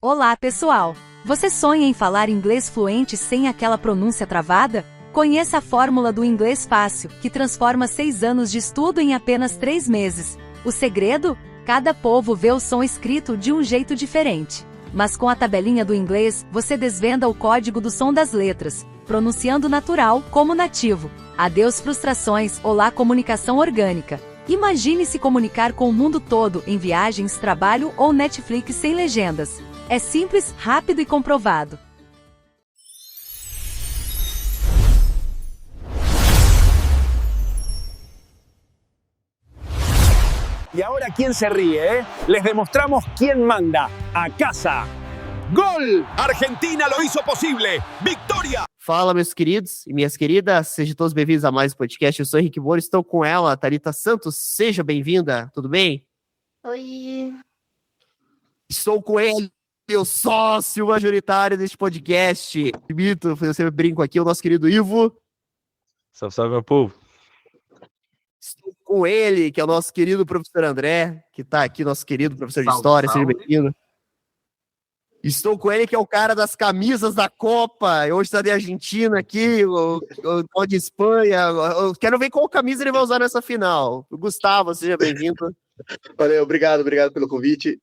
Olá, pessoal! Você sonha em falar inglês fluente sem aquela pronúncia travada? Conheça a fórmula do inglês fácil, que transforma 6 anos de estudo em apenas 3 meses. O segredo? Cada povo vê o som escrito de um jeito diferente. Mas com a tabelinha do inglês, você desvenda o código do som das letras, pronunciando natural como nativo. Adeus frustrações, olá comunicação orgânica. Imagine se comunicar com o mundo todo em viagens, trabalho ou Netflix sem legendas. É simples, rápido y comprobado. Y ahora, ¿quién se ríe? Les demostramos quién manda. A casa. ¡Gol! Argentina lo hizo posible. ¡Victoria! Fala, meus queridos e minhas queridas, sejam todos bem-vindos a mais um podcast. Eu sou Henrique Moura, estou com ela, Thalita Santos. Seja bem-vinda, tudo bem? Oi. Estou com ele, o sócio majoritário deste podcast. Mito, eu sempre brinco aqui, o nosso querido Ivo. Salve, salve, meu povo. Estou com ele, que é o nosso querido professor André, que está aqui, nosso querido professor de História, seja bem-vindo. Estou com ele, que é o cara das camisas da Copa. Hoje está de Argentina aqui, o de Espanha. Eu quero ver qual camisa ele vai usar nessa final. Gustavo, seja bem-vindo. Valeu, obrigado pelo convite.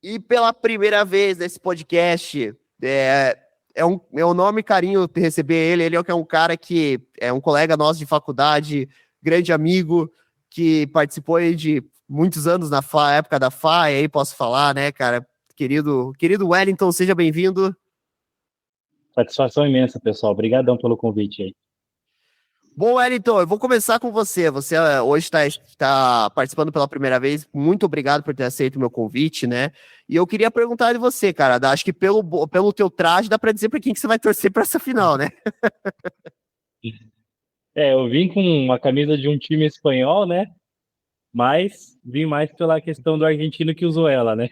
E pela primeira vez nesse podcast, é um nome e carinho receber ele. Ele é um cara que é um colega nosso de faculdade, grande amigo, que participou aí de muitos anos na época da FA, e aí posso falar, né, cara? Querido Wellington, seja bem-vindo. Satisfação imensa, pessoal. Obrigadão pelo convite aí. Bom, Wellington, eu vou começar com você. Você hoje está participando pela primeira vez. Muito obrigado por ter aceito o meu convite, né? E eu queria perguntar de você, cara. Acho que pelo teu traje dá para dizer para quem que você vai torcer para essa final, né? Eu vim com uma camisa de um time espanhol, né? Mas vim mais pela questão do argentino que usou ela, né?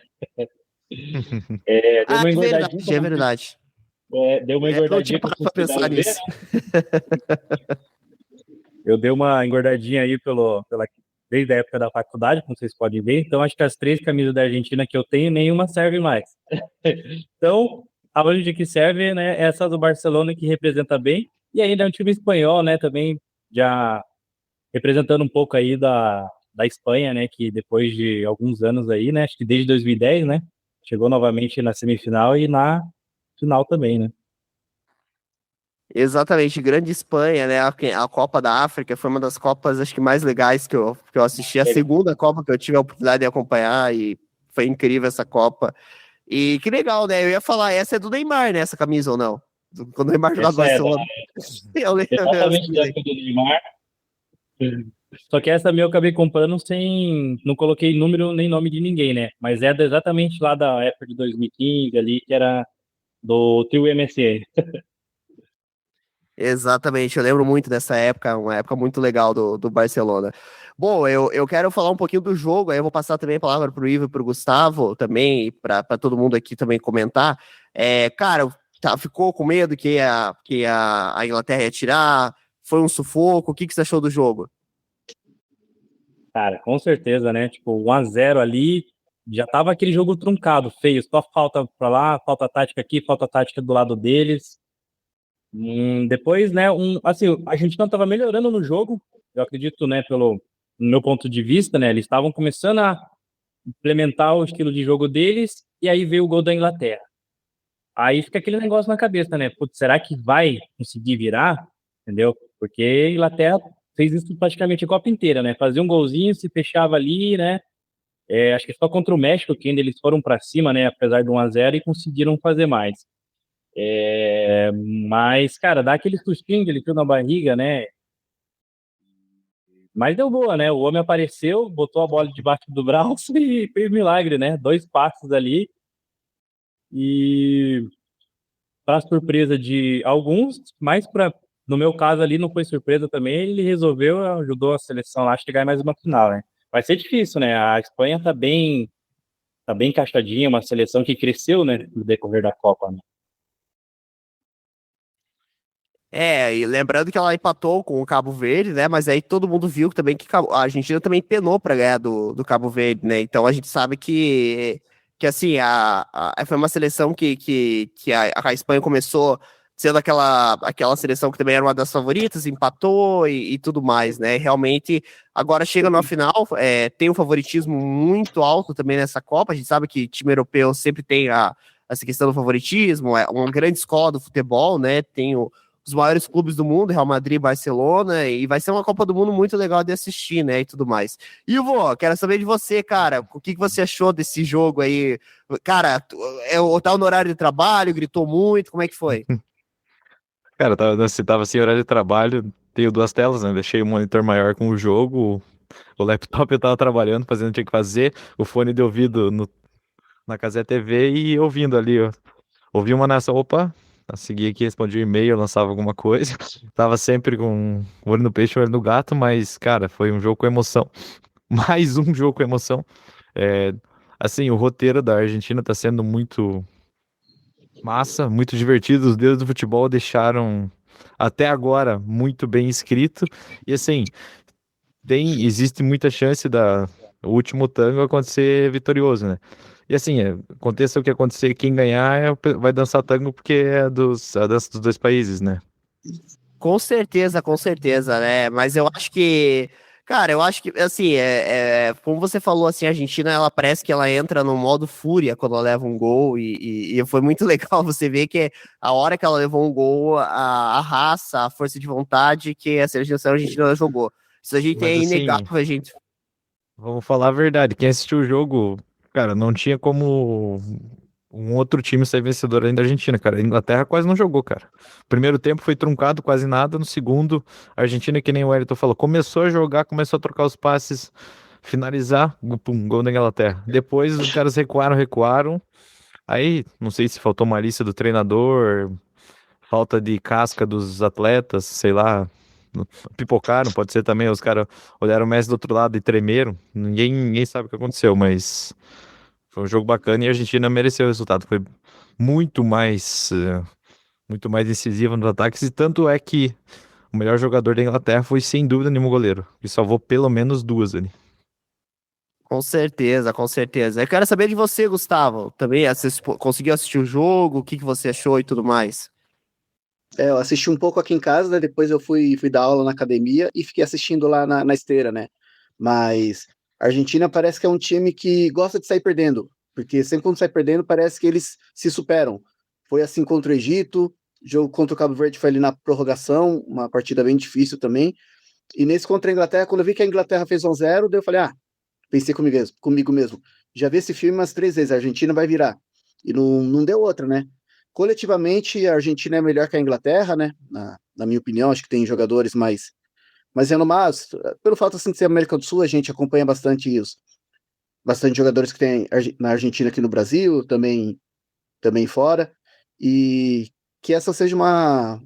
Deu uma engordadinha. É verdade. Deu uma engordadinha. Eu não tinha pensar nisso. Eu dei uma engordadinha aí desde a época da faculdade, como vocês podem ver. Então, acho que as 3 camisas da Argentina que eu tenho, nenhuma serve mais. Então, a única que serve, né, é essa do Barcelona, que representa bem. E ainda é um time espanhol, né, também já representando um pouco aí da Espanha, né, que depois de alguns anos aí, né, acho que desde 2010, né, chegou novamente na semifinal e na final também, né. Exatamente, grande Espanha, né? A Copa da África foi uma das Copas, acho que mais legais que eu assisti. A segunda Copa que eu tive a oportunidade de acompanhar e foi incrível essa Copa. E que legal, né? Eu ia falar, essa é do Neymar, né? Essa camisa ou não? Quando o Neymar jogava Barcelona. Exatamente da época do Neymar. Só que essa minha eu acabei comprando não coloquei número nem nome de ninguém, né? Mas é exatamente lá da época de 2015 ali, que era do trio MSN. Exatamente, eu lembro muito dessa época, uma época muito legal do Barcelona. Bom, eu quero falar um pouquinho do jogo, aí eu vou passar também a palavra para o Ivo e para o Gustavo também, e para todo mundo aqui também comentar. Cara, ficou com medo que a Inglaterra ia tirar? Foi um sufoco? O que você achou do jogo? Cara, com certeza, né? Tipo, 1-0 ali, já tava aquele jogo truncado, feio, só falta pra lá, falta tática aqui, falta tática do lado deles. Depois, né, assim, a Argentina tava melhorando no jogo, eu acredito, né, no meu ponto de vista, né, eles estavam começando a implementar o estilo de jogo deles, e aí veio o gol da Inglaterra. Aí fica aquele negócio na cabeça, né, putz, será que vai conseguir virar? Entendeu? Porque a Inglaterra fez isso praticamente a Copa inteira, né, fazia um golzinho, se fechava ali, né, acho que só contra o México que ainda eles foram para cima, né, apesar de 1-0 e conseguiram fazer mais. Mas, cara, dá aquele sustinho que ele fio na barriga, né? Mas deu boa, né? O homem apareceu, botou a bola debaixo do braço e fez milagre, né? 2 passes ali. E para surpresa de alguns, mas no meu caso ali não foi surpresa também, ele ajudou a seleção lá a chegar em mais uma final, né? Vai ser difícil, né? A Espanha tá bem encaixadinha, uma seleção que cresceu, né, no decorrer da Copa, né? E lembrando que ela empatou com o Cabo Verde, né? Mas aí todo mundo viu também que a Argentina também penou para ganhar do Cabo Verde, né? Então a gente sabe que que assim, foi uma seleção que a Espanha começou sendo aquela seleção que também era uma das favoritas, empatou e tudo mais, né? Realmente, agora chega na final, tem um favoritismo muito alto também nessa Copa. A gente sabe que time europeu sempre tem essa questão do favoritismo, é uma grande escola do futebol, né? Tem os maiores clubes do mundo, Real Madrid, Barcelona, e vai ser uma Copa do Mundo muito legal de assistir, né? E tudo mais. E Ivo, quero saber de você, cara, o que você achou desse jogo aí? Cara, tá no horário de trabalho, gritou muito, como é que foi? Cara, você tava sem horário de trabalho, tenho 2 telas, né? Deixei o monitor maior com o jogo, o laptop eu tava trabalhando, fazendo o que tinha que fazer, o fone de ouvido na Cazé TV e ouvindo ali, ó. Ouvi uma nessa, opa, segui aqui, respondi o e-mail, lançava alguma coisa. Tava sempre com o olho no peixe, o olho no gato, mas, cara, foi um jogo com emoção. Mais um jogo com emoção. Assim, o roteiro da Argentina tá sendo muito massa, muito divertido. Os deuses do futebol deixaram até agora muito bem escrito. E assim, existe muita chance o último tango acontecer vitorioso, né? E assim, aconteça o que acontecer, quem ganhar vai dançar tango porque é a dança dos 2 países, né? Com certeza, né? Mas eu acho que, cara, eu acho que, assim, como você falou, assim, a Argentina, ela parece que ela entra no modo fúria quando ela leva um gol, e foi muito legal você ver que a hora que ela levou um gol, a raça, a força de vontade que a seleção argentina jogou. Isso a gente Mas é assim, inegável, a gente. vamos falar a verdade, quem assistiu o jogo, cara, não tinha como um outro time sair vencedor além da Argentina, cara. A Inglaterra quase não jogou, cara. Primeiro tempo foi truncado, quase nada. No segundo, a Argentina, que nem o Wellington falou, começou a jogar, começou a trocar os passes, finalizar, pum, gol da Inglaterra. Depois os caras recuaram. Aí, não sei se faltou malícia do treinador, falta de casca dos atletas, sei lá. Pipocaram, pode ser também. Os caras olharam o Messi do outro lado e tremeram. Ninguém sabe o que aconteceu, mas foi um jogo bacana e a Argentina mereceu o resultado. Foi muito mais, muito mais decisiva nos ataques. E tanto é que o melhor jogador da Inglaterra foi, sem dúvida nenhuma, o goleiro, que salvou pelo menos 2 ali. Com certeza, com certeza. Eu quero saber de você, Gustavo. Também conseguiu assistir o jogo? O que você achou e tudo mais? Eu assisti um pouco aqui em casa, né? Depois eu fui dar aula na academia e fiquei assistindo lá na esteira, né? Mas a Argentina parece que é um time que gosta de sair perdendo, porque sempre quando sai perdendo parece que eles se superam. Foi assim contra o Egito, jogo contra o Cabo Verde foi ali na prorrogação, uma partida bem difícil também. E nesse contra a Inglaterra, quando eu vi que a Inglaterra fez 1-0, daí eu falei, pensei comigo mesmo, já vi esse filme umas 3 vezes, a Argentina vai virar. E não deu outra, né? Coletivamente, a Argentina é melhor que a Inglaterra, né? Na minha opinião, acho que tem jogadores mais renomados. Pelo fato assim, de ser América do Sul, a gente acompanha bastante jogadores que tem na Argentina aqui no Brasil, também fora. E que essa seja uma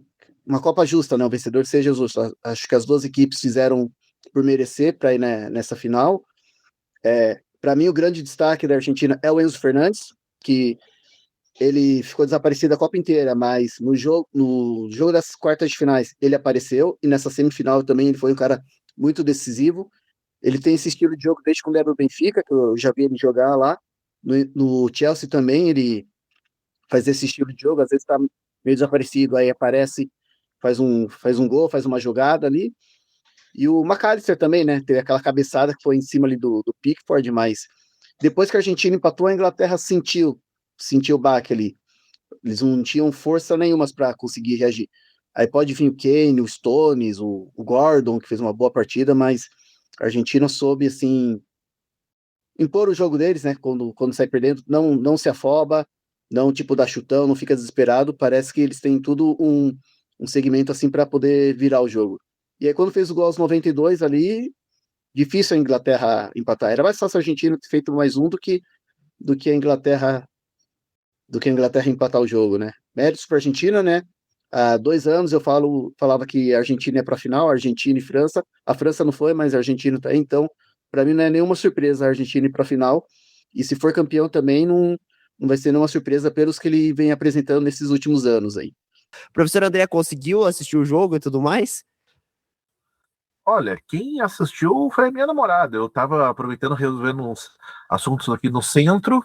Copa justa, né? O vencedor seja justo. Acho que as 2 equipes fizeram por merecer para ir, né, nessa final. Para mim, o grande destaque da Argentina é o Enzo Fernandes, que ele ficou desaparecido a Copa inteira, mas no jogo das quartas de finais ele apareceu, e nessa semifinal também ele foi um cara muito decisivo. Ele tem esse estilo de jogo desde quando era no Benfica, que eu já vi ele jogar lá. No Chelsea também ele faz esse estilo de jogo, às vezes está meio desaparecido, aí aparece, faz um gol, faz uma jogada ali. E o McAllister também, né? Teve aquela cabeçada que foi em cima ali do Pickford, mas depois que a Argentina empatou, a Inglaterra sentiu o baque ali. Eles não tinham força nenhuma para conseguir reagir. Aí pode vir o Kane, o Stones, o Gordon, que fez uma boa partida, mas a Argentina soube, assim, impor o jogo deles, né? Quando sai perdendo, não se afoba, não, tipo, dá chutão, não fica desesperado. Parece que eles têm tudo um segmento, assim, para poder virar o jogo. E aí, quando fez o gol aos 92 ali, difícil a Inglaterra empatar. Era mais fácil a Argentina ter feito mais um do que a Inglaterra empatar o jogo, né? Méritos para a Argentina, né? Há 2 anos eu falava que a Argentina ia para a final, Argentina e França. A França não foi, mas a Argentina tá aí. Então, para mim não é nenhuma surpresa a Argentina ir para a final. E se for campeão também, não vai ser nenhuma surpresa pelos que ele vem apresentando nesses últimos anos aí. Professor André, conseguiu assistir o jogo e tudo mais? Olha, quem assistiu foi a minha namorada. Eu tava aproveitando, resolvendo uns assuntos aqui no centro.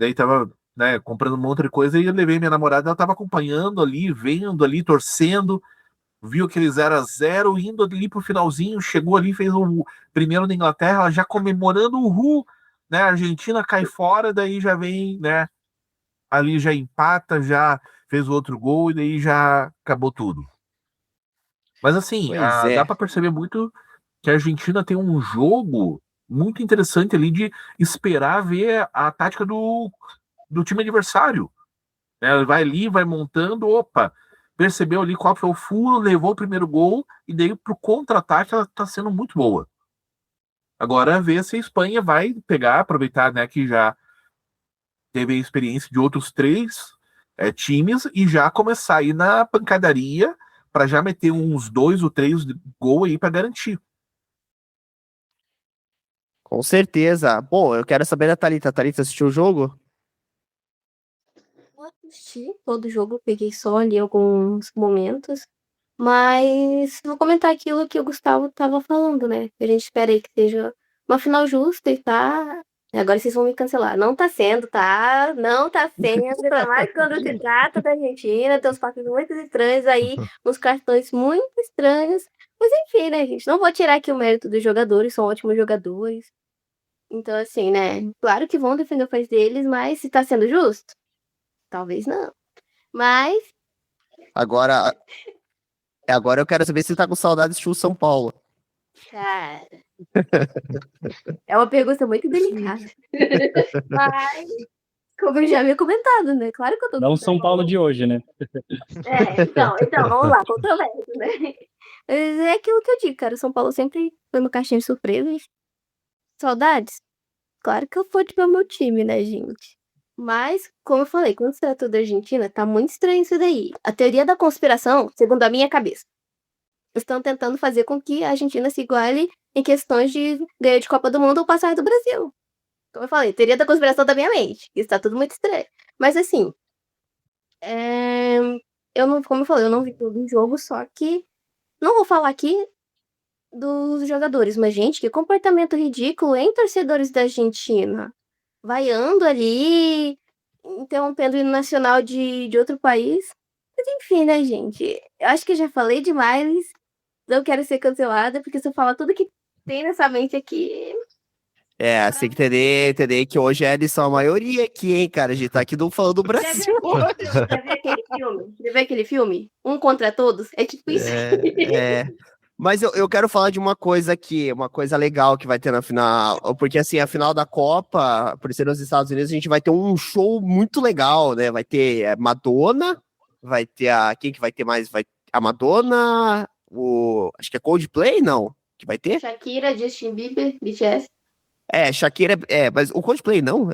daí tava, né, comprando um monte de coisa, e eu levei minha namorada, ela tava acompanhando ali, vendo ali, torcendo, viu aquele 0-0, indo ali pro finalzinho, chegou ali, fez o primeiro da Inglaterra, ela já comemorando o né, a Argentina cai fora, daí já vem, né, ali já empata, já fez o outro gol, e daí já acabou tudo. Mas assim, Pois dá é. para perceber muito que a Argentina tem um jogo muito interessante ali de esperar ver a tática do time adversário. Ela vai ali, vai montando, opa, percebeu ali qual foi o furo, levou o primeiro gol, e daí pro contra-ataque ela tá sendo muito boa. Agora ver se a Espanha vai pegar, aproveitar, né, que já teve a experiência de outros 3 times e já começar aí na pancadaria para já meter uns 2 ou 3 gols aí para garantir. Com certeza. Bom, eu quero saber da Thalita. A Thalita assistiu o jogo? Eu assisti todo o jogo, peguei só ali alguns momentos, mas vou comentar aquilo que o Gustavo estava falando, né? A gente espera aí que seja uma final justa e tá. Agora vocês vão me cancelar. Não tá sendo, tá? Não tá sendo. Ainda mais quando se trata da Argentina, tem uns papéis muito estranhos aí, uns cartões muito estranhos. Mas enfim, né, gente? Não vou tirar aqui o mérito dos jogadores, são ótimos jogadores. Então, assim, né? Claro que vão defender o país deles, mas se tá sendo justo? Talvez não. Mas, Agora eu quero saber se você tá com saudade de assistir o São Paulo. cara, é uma pergunta muito delicada. Mas, como eu já havia comentado, né? Claro que eu tô Não o São Paulo de hoje, né? Então, vamos lá, controvérsia, né? Mas é aquilo que eu digo, cara. O São Paulo sempre foi uma caixinha de surpresas. Saudades? Claro que eu vou pro meu time, né, gente? Mas, como eu falei, quando se tratou da Argentina, tá muito estranho isso daí. A teoria da conspiração, segundo a minha cabeça, estão tentando fazer com que a Argentina se iguale em questões de ganhar de Copa do Mundo ou passar do Brasil. Como eu falei, teoria da conspiração da minha mente. Isso tá tudo muito estranho. Mas assim, eu não, como eu falei, eu não vi todo o jogo, só que não vou falar aqui dos jogadores, mas, gente, que comportamento ridículo em torcedores da Argentina. Vaiando ali, interrompendo o hino nacional de outro país. Mas enfim, né, gente? Eu acho que eu já falei demais. Não quero ser cancelada, porque se eu falar tudo que tem nessa mente aqui. Você tem que entender que hoje eles são a maioria aqui, hein, cara? A gente tá aqui falando do Brasil. Já viu aquele filme? Um contra todos? É tipo isso. Mas eu quero falar de uma coisa aqui, uma coisa legal que vai ter na final, porque assim, a final da Copa, por ser nos Estados Unidos, a gente vai ter um show muito legal, né? Vai ter Madonna, vai ter quem que vai ter mais? Vai a Madonna, acho que é Coldplay, não? Que vai ter? Shakira, Justin Bieber, BTS. Shakira, mas o Coldplay não,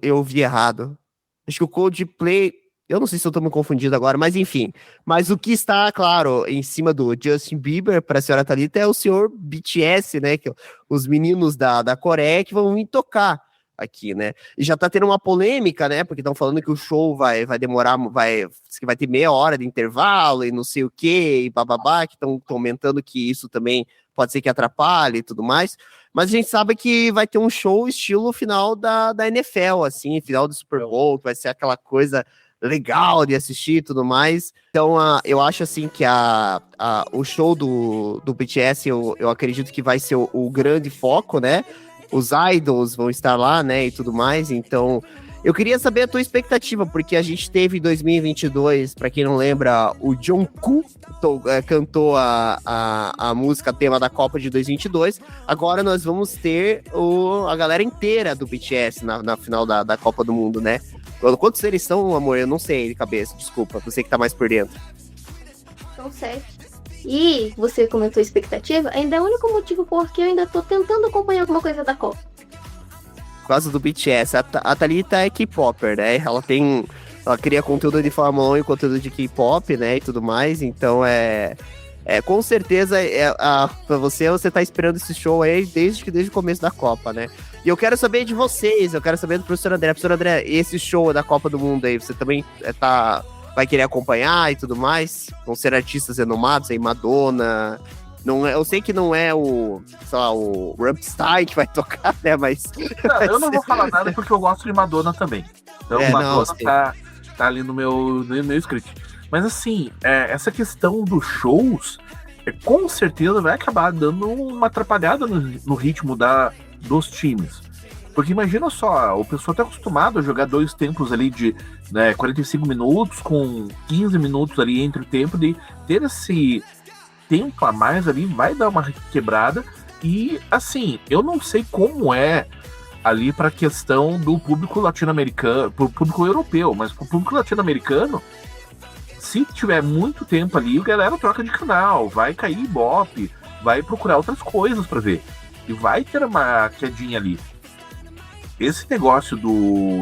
eu vi errado. Acho que o Coldplay, eu não sei se eu tô me confundindo agora, mas enfim. Mas o que está, claro, em cima do Justin Bieber, para a senhora Thalita, é o senhor BTS, né? Que os meninos da Coreia que vão vir tocar aqui, né? E já tá tendo uma polêmica, né? Porque estão falando que o show vai demorar, vai ter meia hora de intervalo e não sei o quê, e bababá, que estão comentando que isso também pode ser que atrapalhe e tudo mais. Mas a gente sabe que vai ter um show estilo final da NFL, assim, final do Super Bowl, que vai ser aquela coisa legal de assistir e tudo mais. Então, eu acho assim que o show do BTS, eu acredito que vai ser o grande foco, né? Os idols vão estar lá, né, e tudo mais. Então, eu queria saber a tua expectativa, porque a gente teve em 2022, para quem não lembra, o Jungkook cantou a música tema da Copa de 2022. Agora nós vamos ter a galera inteira do BTS na final da Copa do Mundo, né? Quantos eles são, amor? Eu não sei de cabeça, desculpa. Você que tá mais por dentro. São 7. E você comentou expectativa, ainda é o único motivo porque eu ainda tô tentando acompanhar alguma coisa da Copa. Por causa do BTS. A Thalita é K-Popper, né? Ela cria conteúdo de Fórmula 1 e conteúdo de K-Pop, né? E tudo mais. Então, com certeza, pra você tá esperando esse show aí desde o começo da Copa, né? E eu quero saber de vocês, eu quero saber do professor André. Professor André, esse show da Copa do Mundo aí, você também vai querer acompanhar e tudo mais? Vão ser artistas renomados aí, Madonna, Não é, eu sei que não é o, sei lá, o Rammstein que vai tocar, né? Mas. Não, eu não vou falar nada porque eu gosto de Madonna também. Então Madonna não, tá ali no meu script. Mas assim, essa questão dos shows, com certeza vai acabar dando uma atrapalhada no ritmo dos times. Porque imagina só, o pessoal tá acostumado a jogar 2 tempos ali de 45 minutos, com 15 minutos ali entre o tempo, de ter esse tempo a mais ali, vai dar uma quebrada. E assim, eu não sei como é ali para a questão do público latino-americano, pro público europeu, mas pro público latino-americano, se tiver muito tempo ali, a galera troca de canal, vai cair Ibope, vai procurar outras coisas para ver. E vai ter uma quedinha ali. Esse negócio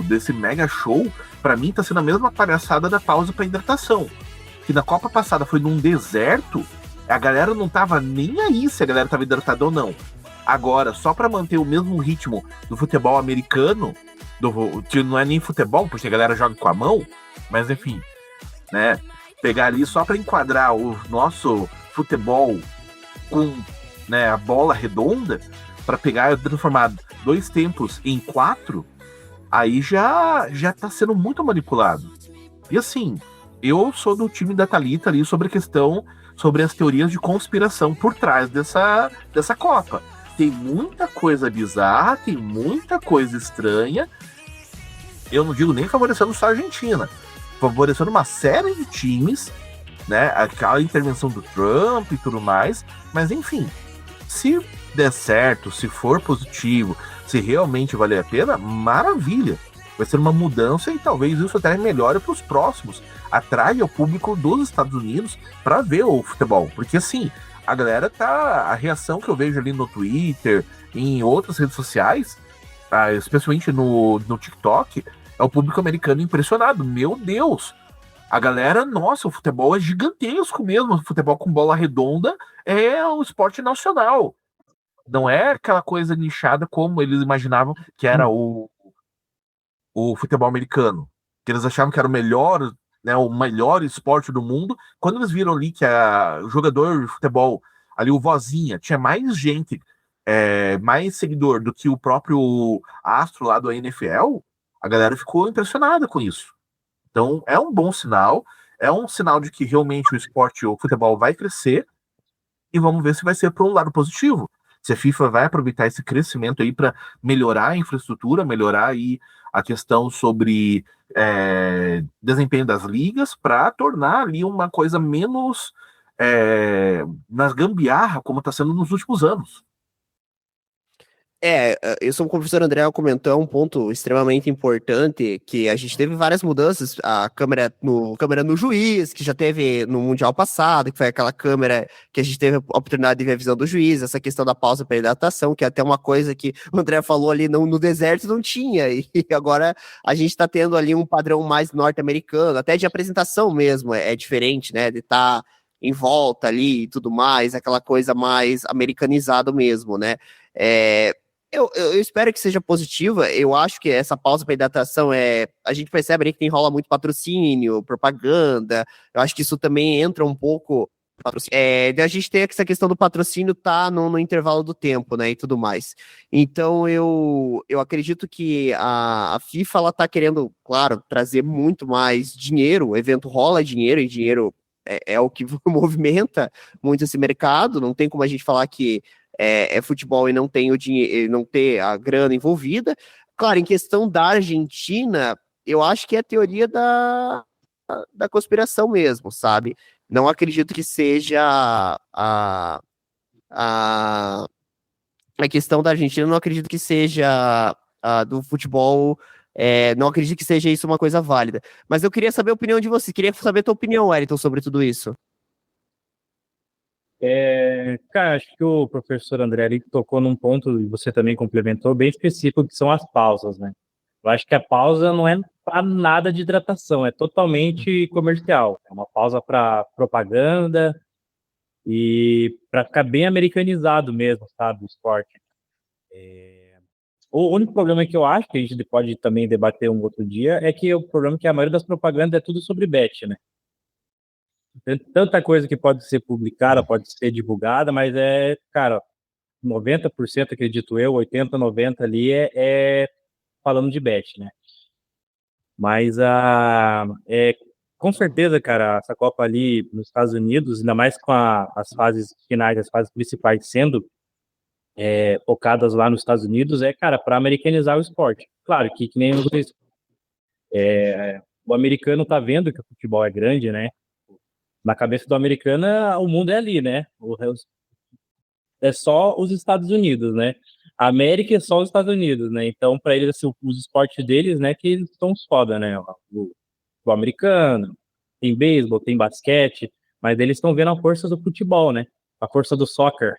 desse mega show, para mim, tá sendo a mesma palhaçada da pausa para hidratação. Que na Copa passada foi num deserto, a galera não tava nem aí se a galera tava hidratada ou não. Agora, só para manter o mesmo ritmo do futebol americano, que não é nem futebol, porque a galera joga com a mão, mas enfim, né? Pegar ali só para enquadrar o nosso futebol com, né, a bola redonda, para pegar e transformar 2 tempos em 4, aí já tá sendo muito manipulado. E assim, eu sou do time da Thalita ali sobre as teorias de conspiração por trás dessa Copa. Tem muita coisa bizarra, tem muita coisa estranha. Eu não digo nem favorecendo só a Argentina, favorecendo uma série de times, né? Aquela intervenção do Trump e tudo mais. Mas enfim, se der certo, se for positivo, se realmente valer a pena, maravilha. Vai ser uma mudança e talvez isso até melhore para os próximos. Atraia o público dos Estados Unidos para ver o futebol. Porque assim, a galera a reação que eu vejo ali no Twitter, em outras redes sociais, especialmente no TikTok, é o público americano impressionado. Meu Deus! A galera, nossa, o futebol é gigantesco mesmo. O futebol com bola redonda é o esporte nacional. Não é aquela coisa nichada como eles imaginavam que era o futebol americano. Que eles achavam que era o melhor, né, o melhor esporte do mundo. Quando eles viram ali que o jogador de futebol, ali o Vozinha, tinha mais gente, mais seguidor do que o próprio astro lá do NFL, a galera ficou impressionada com isso. Então, é um bom sinal, é um sinal de que realmente o esporte, o futebol vai crescer, e vamos ver se vai ser para um lado positivo. Se a FIFA vai aproveitar esse crescimento aí para melhorar a infraestrutura, melhorar aí a questão sobre desempenho das ligas, para tornar ali uma coisa menos nas gambiarra, como está sendo nos últimos anos. Isso o professor André comentou um ponto extremamente importante, que a gente teve várias mudanças, a câmera no juiz, que já teve no Mundial passado, que foi aquela câmera que a gente teve a oportunidade de ver a visão do juiz, essa questão da pausa para hidratação, que é até uma coisa que o André falou ali no deserto não tinha, e agora a gente está tendo ali um padrão mais norte-americano, até de apresentação mesmo, é diferente, né, de estar em volta ali e tudo mais, aquela coisa mais americanizada mesmo, né, eu espero que seja positiva. Eu acho que essa pausa para hidratação a gente percebe ali que enrola muito patrocínio, propaganda. Eu acho que isso também entra um pouco. A gente tem essa questão do patrocínio tá no intervalo do tempo, né, e tudo mais. Então eu acredito que a FIFA ela tá querendo, claro, trazer muito mais dinheiro. O evento rola dinheiro, e dinheiro é o que movimenta muito esse mercado. Não tem como a gente falar que é futebol e não tem o dinheiro, não ter a grana envolvida. Claro, em questão da Argentina, eu acho que é a teoria da conspiração mesmo, sabe? Não acredito que seja a questão da Argentina, não acredito que seja do futebol, não acredito que seja isso uma coisa válida. Mas eu queria saber a opinião de você, queria saber a tua opinião, Wellington, sobre tudo isso. Cara, acho que o professor André ali tocou num ponto, e você também complementou, bem específico, que são as pausas, né? Eu acho que a pausa não é para nada de hidratação, é totalmente comercial. É uma pausa para propaganda e para ficar bem americanizado mesmo, sabe, o esporte. O único problema que eu acho, que a gente pode também debater um outro dia, é que o problema é que a maioria das propagandas é tudo sobre bet, né? Tem tanta coisa que pode ser publicada, pode ser divulgada, mas cara, 90%, acredito eu, 80, 90 ali é falando de bet, né? Mas com certeza, cara, essa Copa ali nos Estados Unidos, ainda mais com as fases finais, as fases principais sendo focadas lá nos Estados Unidos, cara, para americanizar o esporte. Claro que nem vocês, o americano tá vendo que o futebol é grande, né? Na cabeça do americano, o mundo é ali, né? É só os Estados Unidos, né? A América é só os Estados Unidos, né? Então, para eles, assim, os esportes deles, né, que eles são os foda, né? O americano, tem beisebol, tem basquete, mas eles estão vendo a força do futebol, né? A força do soccer.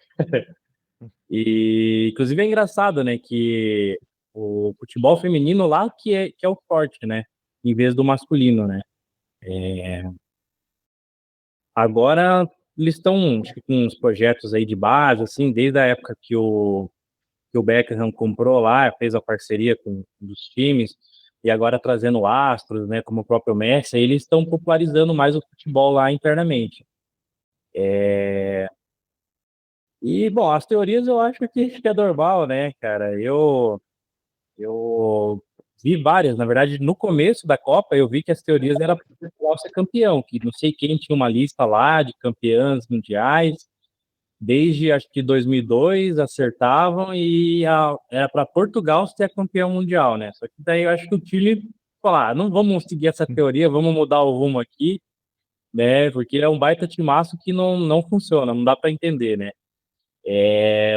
E, inclusive, é engraçado, né, que o futebol feminino lá que é o forte, né? Em vez do masculino, né? Agora eles estão com uns projetos aí de base, assim, desde a época que o Beckham comprou lá, fez a parceria com um dos times, e agora trazendo astros, né, como o próprio Messi, eles estão popularizando mais o futebol lá internamente. E, bom, as teorias eu acho que é normal, né, cara? Eu vi várias, na verdade, no começo da Copa eu vi que as teorias eram para o Portugal ser campeão, que não sei quem tinha uma lista lá de campeãs mundiais, desde acho que 2002 acertavam e era para Portugal ser a campeão mundial, né? Só que daí eu acho que o Chile falar, não vamos seguir essa teoria, vamos mudar o rumo aqui, né? Porque é um baita timaço que não funciona, não dá para entender, né?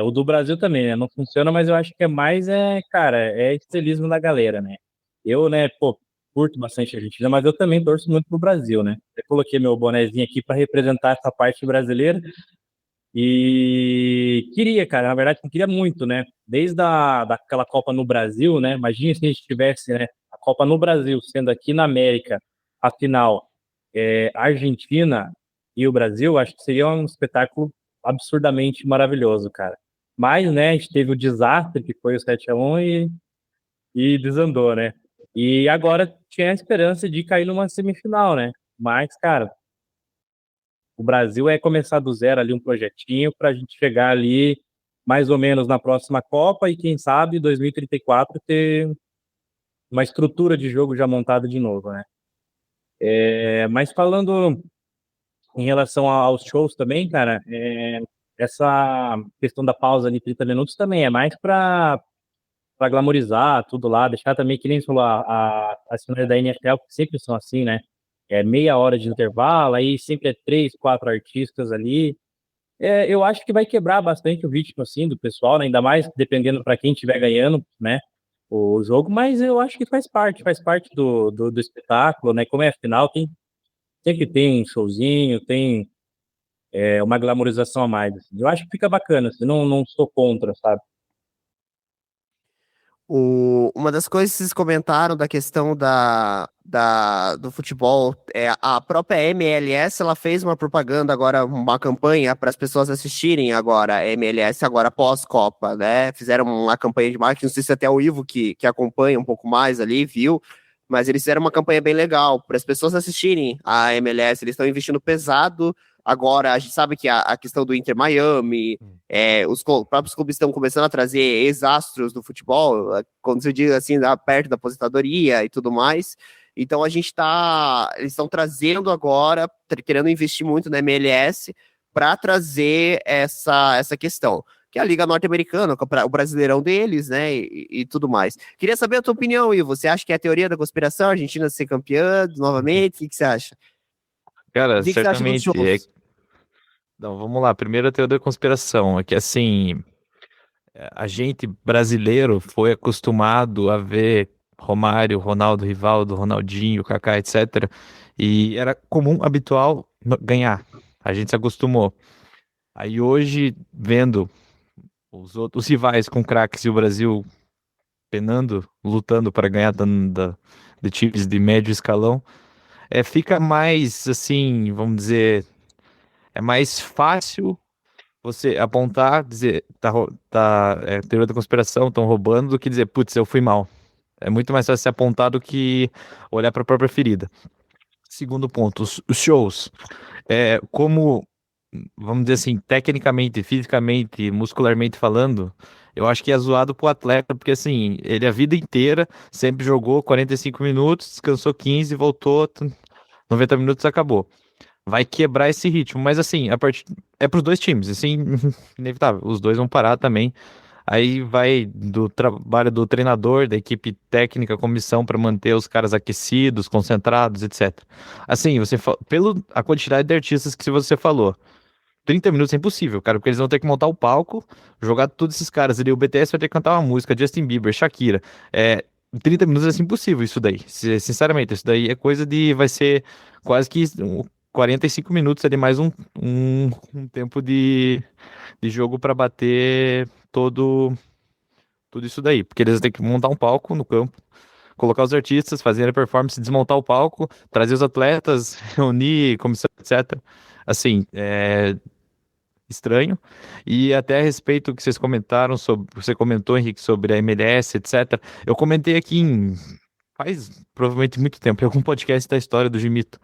O do Brasil também, né? Não funciona, mas eu acho que é mais, cara, é estilismo da galera, né? Eu, né, pô, curto bastante a Argentina, mas eu também torço muito pro Brasil, né? Eu coloquei meu bonezinho aqui para representar essa parte brasileira e queria, cara, na verdade, eu queria muito, né? Desde daquela Copa no Brasil, né? Imagina se a gente tivesse, né, a Copa no Brasil, sendo aqui na América, a final, Argentina e o Brasil, acho que seria um espetáculo absurdamente maravilhoso, cara. Mas, né, a gente teve o desastre que foi o 7-1 e desandou, né? E agora tinha a esperança de cair numa semifinal, né? Mas, cara, o Brasil é começar do zero ali um projetinho para a gente chegar ali mais ou menos na próxima Copa e quem sabe 2034 ter uma estrutura de jogo já montada de novo, né? Mas falando em relação aos shows também, cara, essa questão da pausa de 30 minutos também é mais para glamorizar tudo lá, deixar também, que nem você falou, as finais da NFL, que sempre são assim, né? Meia hora de intervalo, aí sempre é 3, 4 artistas ali. Eu acho que vai quebrar bastante o ritmo, assim, do pessoal, né? Ainda mais dependendo para quem estiver ganhando, né? O jogo, mas eu acho que faz parte do espetáculo, né? Como é a final, sempre tem um showzinho, tem uma glamorização a mais. Assim. Eu acho que fica bacana, assim, não sou contra, sabe? Uma das coisas que vocês comentaram da questão do futebol, a própria MLS, ela fez uma propaganda agora, uma campanha para as pessoas assistirem agora a MLS agora pós-Copa, né? Fizeram uma campanha de marketing, não sei se até o Ivo que acompanha um pouco mais ali, viu? Mas eles fizeram uma campanha bem legal para as pessoas assistirem a MLS, eles estão investindo pesado. Agora, a gente sabe que a questão do Inter Miami, os próprios clubes estão começando a trazer ex-astros do futebol, quando se diz assim, perto da aposentadoria e tudo mais. Então, eles estão trazendo agora, querendo investir muito na MLS para trazer essa questão, que é a Liga Norte-Americana, o Brasileirão deles, né, e tudo mais. Queria saber a tua opinião, Ivo. Você acha que é a teoria da conspiração, a Argentina ser campeã novamente? O que você acha? Cara, O que você acha dos certamente. shows? Não, vamos lá. Primeiro a teoria da conspiração. É que assim, a gente brasileiro foi acostumado a ver Romário, Ronaldo, Rivaldo, Ronaldinho, Kaká, etc. E era comum, habitual ganhar. A gente se acostumou. Aí hoje, vendo os rivais com craques e o Brasil penando, lutando para ganhar de times de médio escalão, fica mais assim, vamos dizer, é mais fácil você apontar, dizer, teoria da conspiração, estão roubando, do que dizer, putz, eu fui mal. É muito mais fácil se apontar do que olhar para a própria ferida. Segundo ponto, os shows. Como, vamos dizer assim, tecnicamente, fisicamente, muscularmente falando, eu acho que é zoado pro atleta, porque assim, ele a vida inteira sempre jogou 45 minutos, descansou 15, voltou, 90 minutos, acabou. Vai quebrar esse ritmo, mas assim, é pros dois times, assim, inevitável, os dois vão parar também. Aí vai do trabalho do treinador, da equipe técnica, comissão para manter os caras aquecidos, concentrados, etc. Assim, pelo a quantidade de artistas que você falou, 30 minutos é impossível, cara, porque eles vão ter que montar o palco, jogar todos esses caras ali, o BTS vai ter que cantar uma música, Justin Bieber, Shakira. 30 minutos é impossível isso daí. Sinceramente, isso daí é coisa de vai ser quase que 45 minutos ali mais um tempo de jogo para bater tudo isso daí, porque eles têm que montar um palco no campo, colocar os artistas, fazer a performance, desmontar o palco, trazer os atletas, reunir comissão, etc. Assim, é estranho. E até a respeito do que vocês comentaram sobre, você comentou, Henrique, sobre a MLS, etc. Eu comentei aqui faz provavelmente muito tempo, em algum podcast da história do Gimito,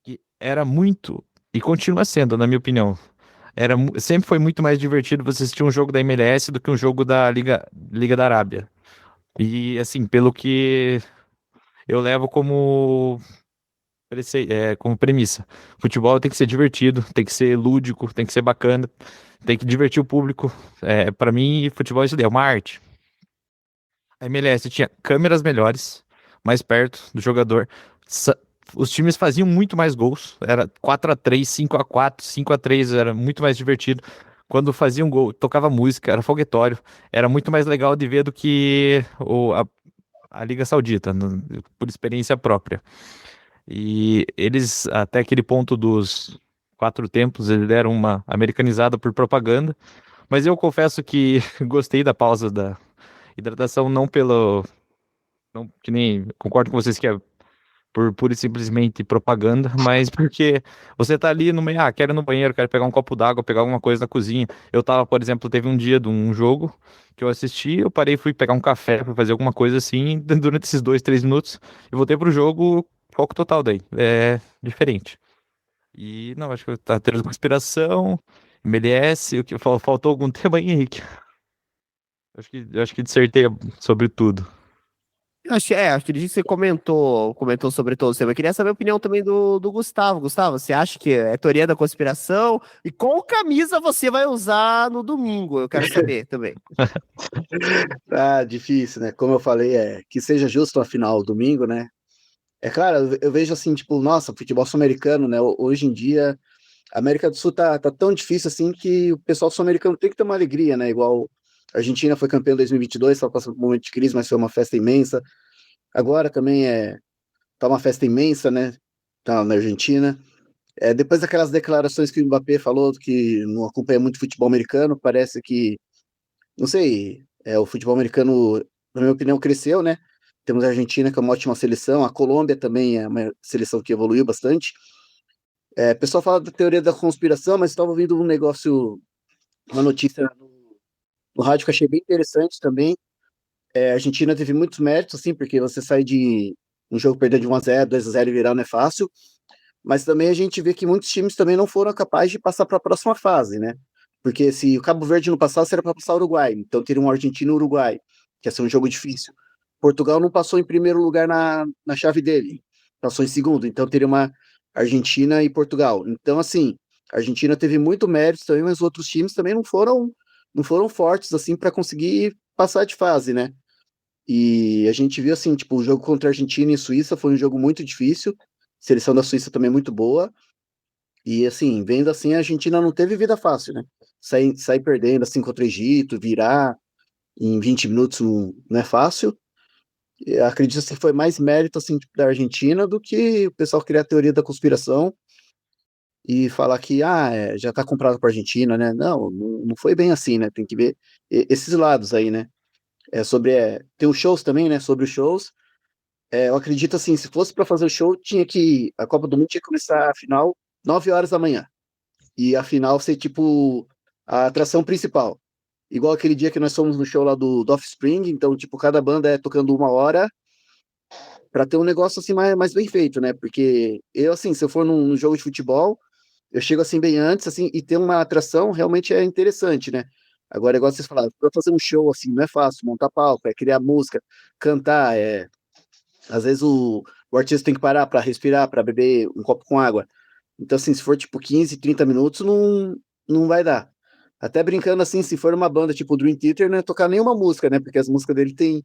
que era muito e continua sendo, na minha opinião, sempre foi muito mais divertido você assistir um jogo da MLS do que um jogo da Liga da Arábia. E assim, pelo que eu levo como premissa. Futebol tem que ser divertido, tem que ser lúdico, tem que ser bacana, tem que divertir o público. Para mim, futebol é isso daí, é uma arte. A MLS tinha câmeras melhores, mais perto do jogador. Os times faziam muito mais gols. Era 4-3, 5-4, 5-3, era muito mais divertido. Quando fazia um gol, tocava música, era foguetório. Era muito mais legal de ver do que a Liga Saudita, por experiência própria. E eles, até aquele ponto dos 4 tempos, eles deram uma americanizada por propaganda. Mas eu confesso que gostei da pausa da hidratação, não pelo. Não, que nem concordo com vocês que é por pura e simplesmente propaganda, mas porque você tá ali no meio, quero ir no banheiro, quero pegar um copo d'água, pegar alguma coisa na cozinha. Eu tava, por exemplo, teve um dia de um jogo que eu assisti, eu parei, fui pegar um café, fui fazer alguma coisa assim, durante esses 2, 3 minutos, eu voltei pro jogo, foco total daí. É diferente. E não, acho que tá tendo conspiração, MLS, o que faltou algum tema aí, Henrique? Eu acho que dissertei sobre tudo. Acho que você comentou sobre todos os temas. Eu queria saber a opinião também do Gustavo. Gustavo, você acha que é teoria da conspiração? E qual camisa você vai usar no domingo? Eu quero saber também. Difícil, né? Como eu falei, que seja justo a final domingo, né? É claro, eu vejo assim, tipo, nossa, futebol sul-americano, né? Hoje em dia, a América do Sul tá tão difícil assim que o pessoal sul-americano tem que ter uma alegria, né? Igual a Argentina foi campeã em 2022, só passando por um momento de crise, mas foi uma festa imensa. Agora também tá uma festa imensa, né? Tá na Argentina. Depois daquelas declarações que o Mbappé falou que não acompanha muito futebol americano, parece que, não sei, o futebol americano, na minha opinião, cresceu, né? Temos a Argentina, que é uma ótima seleção, a Colômbia também é uma seleção que evoluiu bastante. O pessoal fala da teoria da conspiração, mas estava ouvindo uma notícia no rádio que eu achei bem interessante também. A Argentina teve muitos méritos, assim, porque você sai de um jogo perdendo de 1-0, 2-0 e virar não é fácil, mas também a gente vê que muitos times também não foram capazes de passar para a próxima fase, né? Porque se o Cabo Verde não passasse, era para passar o Uruguai, então teria um Argentina e Uruguai, que ia ser um jogo difícil. Portugal não passou em primeiro lugar na chave dele, passou em segundo, então teria uma Argentina e Portugal. Então, assim, a Argentina teve muito mérito também, mas os outros times também não foram fortes, assim, para conseguir passar de fase, né? E a gente viu, assim, tipo, o jogo contra a Argentina e Suíça foi um jogo muito difícil, a seleção da Suíça também muito boa, e, assim, vendo assim, a Argentina não teve vida fácil, né? Sair perdendo, assim, contra o Egito, virar em 20 minutos não é fácil. Eu acredito que foi mais mérito, assim, tipo, da Argentina do que o pessoal criar a teoria da conspiração e falar que, já tá comprado para a Argentina, né? Não foi bem assim, né? Tem que ver esses lados aí, né? Tem os shows também, né? Sobre os shows. Eu acredito assim, se fosse para fazer o show, a Copa do Mundo tinha que começar a final 9 horas da manhã. E a final ser tipo a atração principal. Igual aquele dia que nós fomos no show lá do Offspring, então, tipo, cada banda tocando 1 hora para ter um negócio assim mais bem feito, né? Porque eu, assim, se eu for num jogo de futebol, eu chego assim bem antes, assim, e ter uma atração realmente é interessante, né? Agora, igual vocês falaram, para fazer um show assim, não é fácil, montar palco, é criar música, cantar, às vezes o artista tem que parar para respirar, para beber um copo com água. Então, assim, se for tipo 15, 30 minutos, não vai dar. Até brincando assim, se for uma banda tipo Dream Theater, não é tocar nenhuma música, né? Porque as músicas dele tem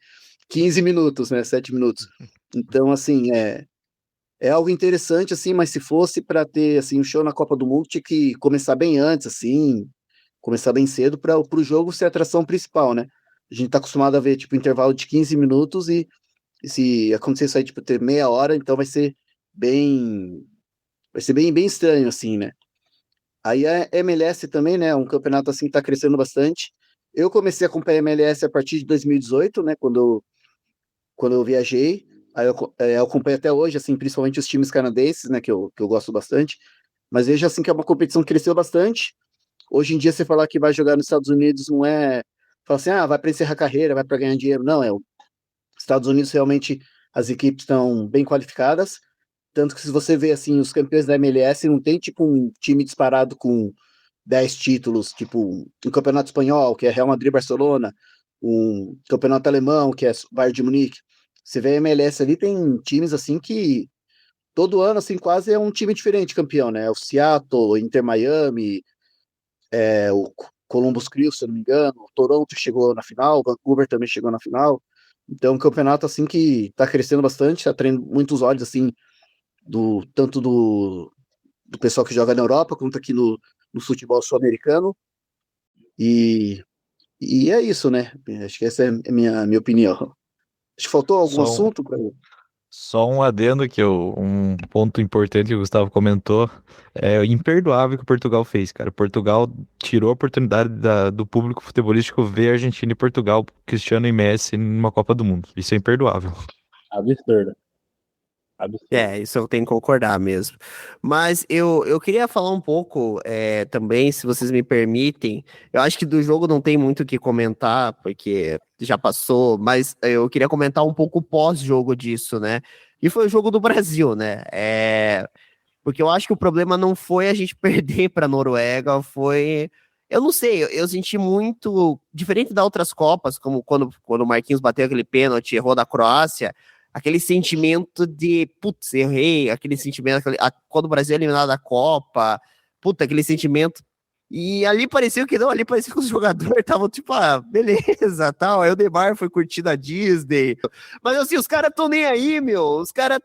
15 minutos, né? 7 minutos. Então, assim, é algo interessante, assim, mas se fosse para ter assim, um show na Copa do Mundo, tinha que começar bem antes, assim, começar bem cedo para o jogo ser a atração principal, né? A gente tá acostumado a ver, tipo, intervalo de 15 minutos e se acontecer isso aí, tipo, ter meia hora, então bem, vai ser bem estranho, assim, né? Aí a MLS também, né? Um campeonato assim que tá crescendo bastante. Eu comecei a acompanhar a MLS a partir de 2018, né? Quando eu viajei. Aí eu acompanho até hoje, assim, principalmente os times canadenses, né? Que eu gosto bastante. Mas vejo assim que é uma competição que cresceu bastante. Hoje em dia, você falar que vai jogar nos Estados Unidos não é. Fala assim, vai para encerrar a carreira, vai para ganhar dinheiro. Não, os Estados Unidos realmente as equipes estão bem qualificadas. Tanto que se você vê assim, os campeões da MLS, não tem tipo um time disparado com 10 títulos, tipo um campeonato espanhol, que é Real Madrid, Barcelona, um campeonato alemão, que é Bayern de Munique. Você vê a MLS ali, tem times assim que todo ano, assim, quase é um time diferente campeão, né? O Seattle, o Inter Miami, o Columbus Crew, se eu não me engano, o Toronto chegou na final, o Vancouver também chegou na final. Então, é um campeonato assim que tá crescendo bastante, tá atraindo muitos olhos assim tanto do pessoal que joga na Europa, quanto aqui no futebol sul-americano. E, e é isso, né? Acho que essa é a minha opinião. Acho que faltou algum Só um, assunto? só um adendo um ponto importante que o Gustavo comentou, é o imperdoável que o Portugal fez, cara. Portugal tirou a oportunidade do público futebolístico ver Argentina e Portugal, Cristiano e Messi numa Copa do Mundo. Isso é imperdoável. Absurdo. Absurdo. Isso eu tenho que concordar mesmo. Mas eu queria falar um pouco também, se vocês me permitem. Eu acho que do jogo não tem muito o que comentar, porque já passou, mas eu queria comentar um pouco o pós-jogo disso, né? E foi o jogo do Brasil, né? Porque eu acho que o problema não foi a gente perder para a Noruega, foi. Eu não sei, eu senti muito. Diferente das outras Copas, como quando o Marquinhos bateu aquele pênalti, errou da Croácia. Aquele sentimento de, putz, errei, aquele sentimento, quando o Brasil é eliminado da Copa, puta, aquele sentimento. E ali parecia que não, ali parecia que os jogadores estavam tipo, beleza, tal. Aí o Neymar foi curtindo a Disney. Mas assim, os caras estão nem aí, meu. Os caras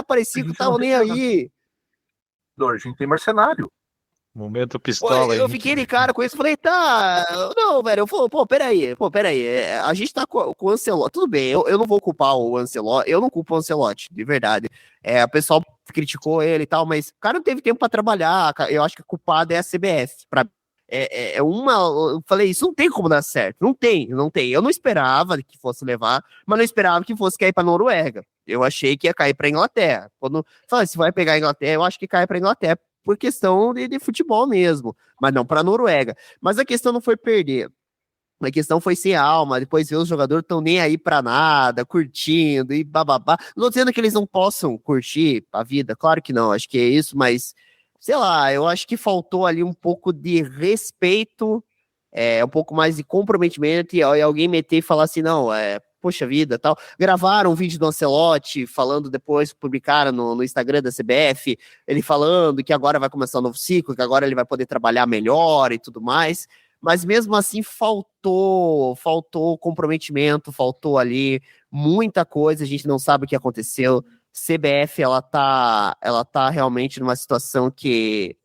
pareciam que estavam nem aí. A gente tem mercenário. Momento pistola aí. Eu fiquei de cara com isso, falei, tá, não, velho, eu falei, peraí, a gente tá com o Ancelotti, tudo bem, eu não vou culpar o Ancelotti, eu não culpo o Ancelotti, de verdade, o pessoal criticou ele e tal, mas o cara não teve tempo pra trabalhar, eu acho que a culpada é a CBF, eu falei, isso não tem como dar certo, não tem, eu não esperava que fosse levar, mas não esperava que fosse cair pra Noruega, eu achei que ia cair pra Inglaterra, quando falei, se vai pegar a Inglaterra, eu acho que cai pra Inglaterra, por questão de futebol mesmo, mas não para a Noruega. Mas a questão não foi perder, a questão foi ser alma, depois ver os jogadores estão nem aí para nada, curtindo e bababá. Não tô dizendo que eles não possam curtir a vida, claro que não, acho que é isso, mas sei lá, eu acho que faltou ali um pouco de respeito, um pouco mais de comprometimento e alguém meter e falar assim, não, poxa vida, tal. Gravaram um vídeo do Ancelotti falando depois, publicaram no Instagram da CBF, ele falando que agora vai começar um novo ciclo, que agora ele vai poder trabalhar melhor e tudo mais, mas mesmo assim faltou comprometimento, faltou ali muita coisa, a gente não sabe o que aconteceu. CBF, ela tá realmente numa situação que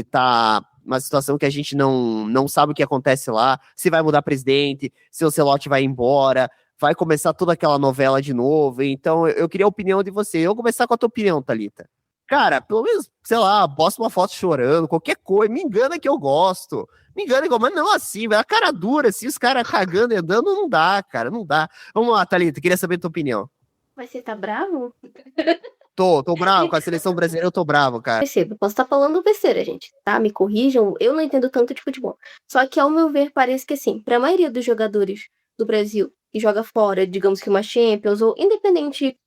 tá uma situação que a gente não sabe o que acontece lá, se vai mudar presidente, se o Ancelotti vai embora, vai começar toda aquela novela de novo. Então, eu queria a opinião de você. Eu vou começar com a tua opinião, Thalita. Cara, pelo menos, sei lá, posta uma foto chorando, qualquer coisa. Me engana que eu gosto. Me engana igual, mas não assim, velho. A cara dura, assim, os caras cagando e andando, não dá, cara, não dá. Vamos lá, Thalita, queria saber a tua opinião. Mas você tá bravo? Tô bravo com a seleção brasileira, eu tô bravo, cara. Percebo, posso estar falando besteira, gente, tá? Me corrijam, eu não entendo tanto de futebol. Só que, ao meu ver, parece que, assim, pra maioria dos jogadores do Brasil que joga fora, digamos que uma Champions, ou independente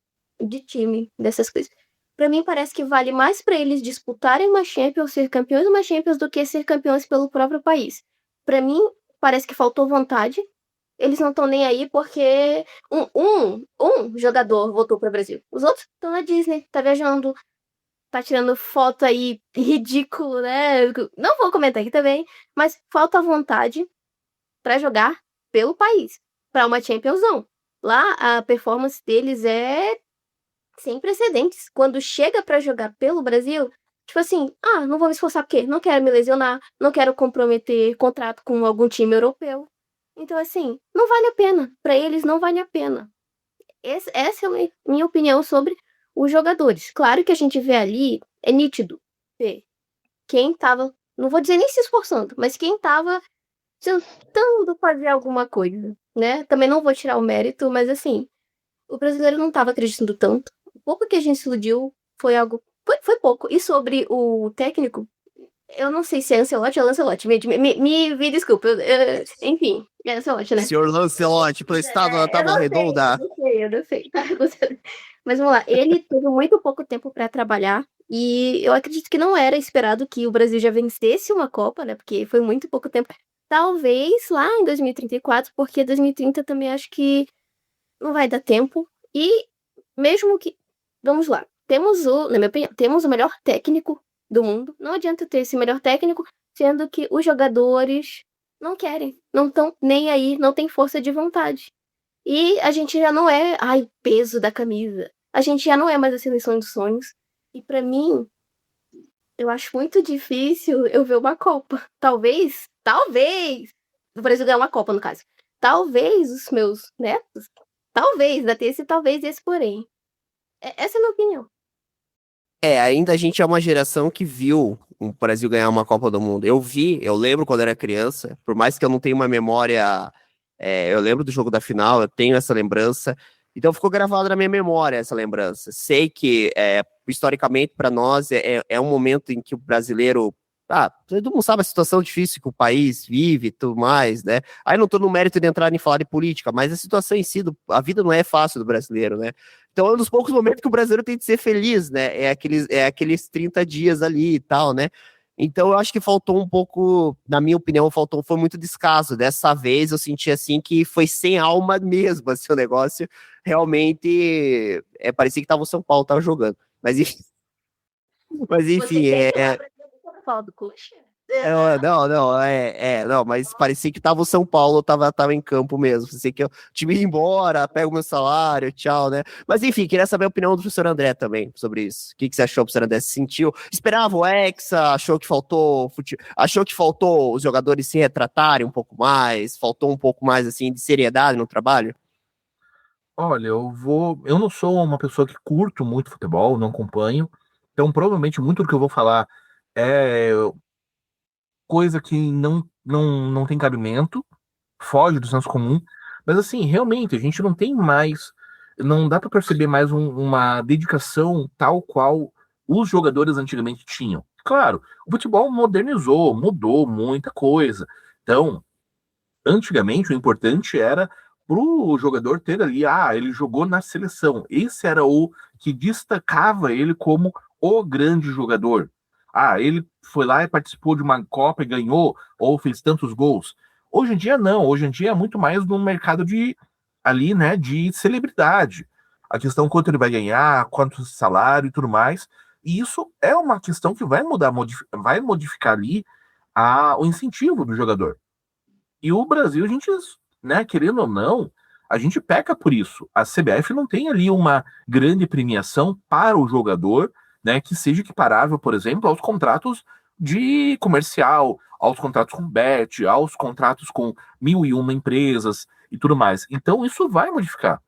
de time, dessas coisas. Pra mim, parece que vale mais pra eles disputarem uma Champions, ser campeões de uma Champions, do que ser campeões pelo próprio país. Pra mim, parece que faltou vontade. Eles não estão nem aí porque um jogador voltou pro Brasil. Os outros estão na Disney, tá viajando, tá tirando foto aí ridículo, né? Não vou comentar aqui também, mas falta vontade pra jogar pelo país, pra uma Champions não. Lá a performance deles é sem precedentes. Quando chega pra jogar pelo Brasil, tipo assim, não vou me esforçar porque não quero me lesionar, não quero comprometer contrato com algum time europeu. Então assim, não vale a pena. Pra eles não vale a pena. Essa é a minha opinião sobre os jogadores. Claro que a gente vê ali, é nítido. Quem tava, não vou dizer nem se esforçando, mas quem tava tentando fazer alguma coisa, né? Também não vou tirar o mérito, mas assim, o brasileiro não tava acreditando tanto. O pouco que a gente se iludiu foi algo... Foi pouco. E sobre o técnico, eu não sei se é Ancelotti ou Lancelotti. Me desculpa. Enfim, é Ancelotti, né? Senhor Lancelotti, prestado na tábua redonda. Eu não sei. Mas vamos lá. Ele teve muito pouco tempo para trabalhar. E eu acredito que não era esperado que o Brasil já vencesse uma Copa, né? Porque foi muito pouco tempo. Talvez lá em 2034, porque 2030 também acho que não vai dar tempo. E mesmo que... Vamos lá. Na minha opinião, temos o melhor técnico do mundo. Não adianta ter esse melhor técnico, sendo que os jogadores não querem, não estão nem aí, não tem força de vontade. E a gente já não é, o peso da camisa. A gente já não é mais a seleção dos sonhos. E pra mim, eu acho muito difícil eu ver uma Copa. Talvez, o Brasil ganhar uma Copa, no caso. Talvez os meus netos, talvez, ainda ter esse talvez e esse porém. Essa é a minha opinião. Ainda a gente é uma geração que viu o Brasil ganhar uma Copa do Mundo. Eu lembro quando era criança, por mais que eu não tenha uma memória, eu lembro do jogo da final, eu tenho essa lembrança, então ficou gravado na minha memória essa lembrança. Sei que, historicamente, para nós, é um momento em que o brasileiro... todo mundo sabe a situação difícil que o país vive e tudo mais, né? Aí não tô no mérito de entrar em falar de política, mas a situação em si, a vida não é fácil do brasileiro, né? Então é um dos poucos momentos que o brasileiro tem de ser feliz, né? É aqueles 30 dias ali e tal, né? Então eu acho que faltou um pouco, na minha opinião, foi muito descaso. Dessa vez eu senti assim que foi sem alma mesmo, assim, o negócio realmente parecia que tava o São Paulo tava jogando. Mas enfim, Fala do coxa? Não, mas parecia que tava o São Paulo, tava em campo mesmo. Parecia que o time ia embora, pega o meu salário, tchau, né? Mas enfim, queria saber a opinião do professor André também sobre isso. O que você achou, professor André? Se sentiu? Esperava o Hexa? Achou que faltou os jogadores se retratarem um pouco mais? Faltou um pouco mais, assim, de seriedade no trabalho? Olha, eu não sou uma pessoa que curto muito futebol, não acompanho, então provavelmente muito do que eu vou falar é coisa que não tem cabimento, foge do senso comum, mas assim, realmente, a gente não tem mais, não dá para perceber mais uma dedicação tal qual os jogadores antigamente tinham. Claro, o futebol modernizou, mudou muita coisa, então, antigamente o importante era pro jogador ter ali, ele jogou na seleção, esse era o que destacava ele como o grande jogador. Ele foi lá e participou de uma Copa e ganhou, ou fez tantos gols. Hoje em dia não, hoje em dia é muito mais no mercado ali, né, de celebridade. A questão quanto ele vai ganhar, quanto salário e tudo mais. E isso é uma questão que vai vai modificar ali o incentivo do jogador. E o Brasil, a gente, né, querendo ou não, a gente peca por isso. A CBF não tem ali uma grande premiação para o jogador, né, que seja equiparável, por exemplo, aos contratos de comercial, aos contratos com bet, aos contratos com 1001 empresas e tudo mais. Então isso vai modificar.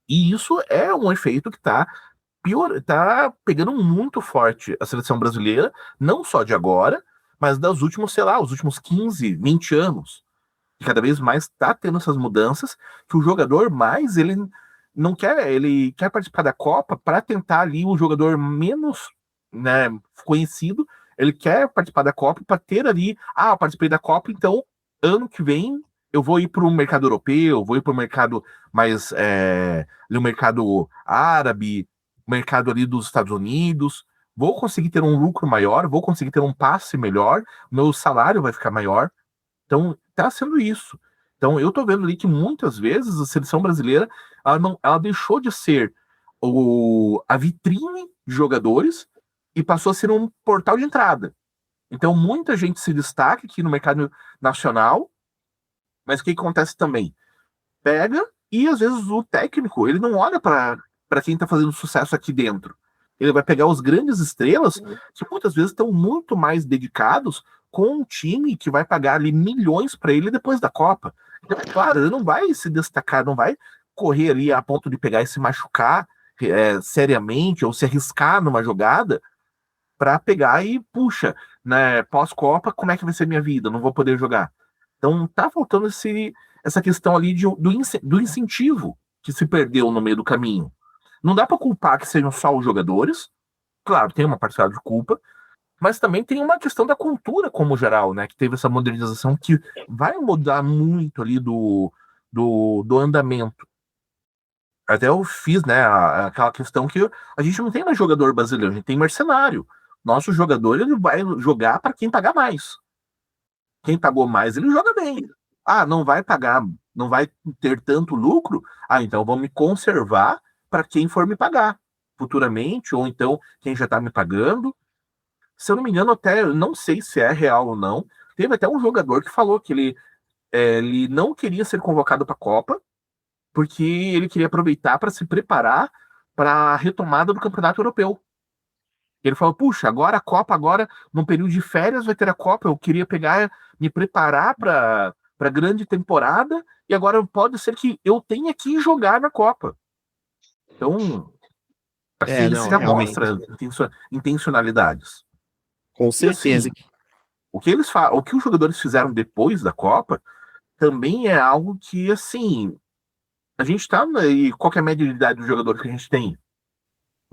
E isso é um efeito que está pegando muito forte a seleção brasileira, não só de agora, mas dos últimos, os últimos 15, 20 anos. E cada vez mais está tendo essas mudanças que o jogador mais, ele não quer, ele quer participar da Copa para tentar ali o jogador menos, né, conhecido, ele quer participar da Copa para ter ali, eu participei da Copa, então ano que vem eu vou ir para o mercado europeu, vou ir para o mercado mais, ali o mercado árabe, mercado ali dos Estados Unidos, vou conseguir ter um lucro maior, vou conseguir ter um passe melhor, meu salário vai ficar maior. Então, tá sendo isso. Então, eu tô vendo ali que muitas vezes a seleção brasileira, ela deixou de ser a vitrine de jogadores e passou a ser um portal de entrada. Então, muita gente se destaca aqui no mercado nacional, mas o que acontece também? Pega e, às vezes, o técnico, ele não olha para quem tá fazendo sucesso aqui dentro. Ele vai pegar os grandes estrelas, que muitas vezes estão muito mais dedicados com um time que vai pagar ali milhões para ele depois da Copa. Então, claro, ele não vai se destacar, não vai correr ali a ponto de pegar e se machucar seriamente ou se arriscar numa jogada para pegar e, puxa, né, pós-Copa, como é que vai ser minha vida? Não vou poder jogar. Então, tá faltando essa questão ali do incentivo que se perdeu no meio do caminho. Não dá para culpar que sejam só os jogadores, claro, tem uma parcela de culpa, mas também tem uma questão da cultura como geral, né? Que teve essa modernização que vai mudar muito ali do andamento. Até eu fiz, né, aquela questão que a gente não tem mais jogador brasileiro, a gente tem mercenário. Nosso jogador, ele vai jogar para quem pagar mais. Quem pagou mais, ele joga bem. Ah, não vai pagar, não vai ter tanto lucro? Ah, então vou me conservar para quem for me pagar futuramente, ou então quem já está me pagando. Se eu não me engano, até não sei se é real ou não. Teve até um jogador que falou que ele não queria ser convocado para a Copa, porque ele queria aproveitar para se preparar para a retomada do Campeonato Europeu. Ele falou, puxa, agora a Copa, agora, num período de férias, vai ter a Copa, eu queria pegar, me preparar para a grande temporada, e agora pode ser que eu tenha que jogar na Copa. Então, assim, não, já realmente. mostra intencionalidades. Com E certeza. assim, o que os jogadores fizeram depois da Copa também é algo que, assim, a gente tá, e qual que é a média de idade dos jogadores que a gente tem?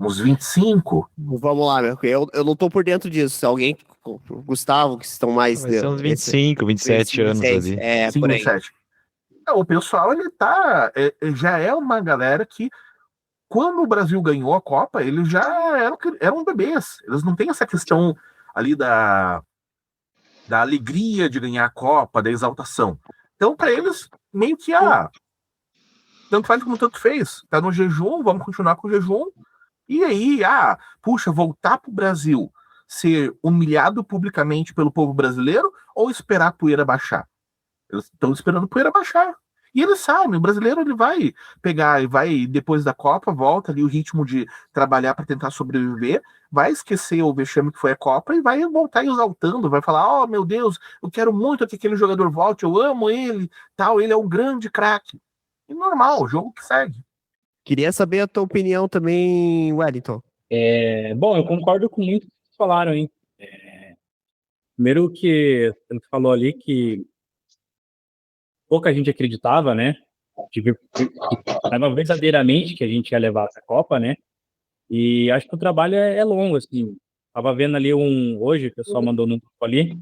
Uns 25? Vamos lá, eu não tô por dentro disso. Se alguém, o Gustavo, que estão mais. Vai ser uns 25, 27 anos 26, ali. por aí. 27. O pessoal, ele já é uma galera que, quando o Brasil ganhou a Copa, eles já eram bebês. Eles não têm essa questão ali da alegria de ganhar a Copa, da exaltação. Então, para eles, meio que, tanto faz como tanto fez. Tá no jejum, vamos continuar com o jejum. E aí, puxa, voltar pro Brasil, ser humilhado publicamente pelo povo brasileiro ou esperar a poeira baixar? Eles estão esperando a poeira baixar. E eles sabem, o brasileiro ele vai pegar e vai, depois da Copa, volta ali o ritmo de trabalhar para tentar sobreviver, vai esquecer o vexame que foi a Copa e vai voltar exaltando, vai falar, meu Deus, eu quero muito que aquele jogador volte, eu amo ele, tal, ele é um grande craque. E normal, o jogo que segue. Queria saber a tua opinião também, Wellington. Bom, eu concordo com muito que vocês falaram, hein? Primeiro que você falou ali que pouca gente acreditava, né? Verdadeiramente que a gente ia levar essa Copa, né? E acho que o trabalho é longo, assim. Tava vendo ali hoje, o pessoal mandou no grupo ali.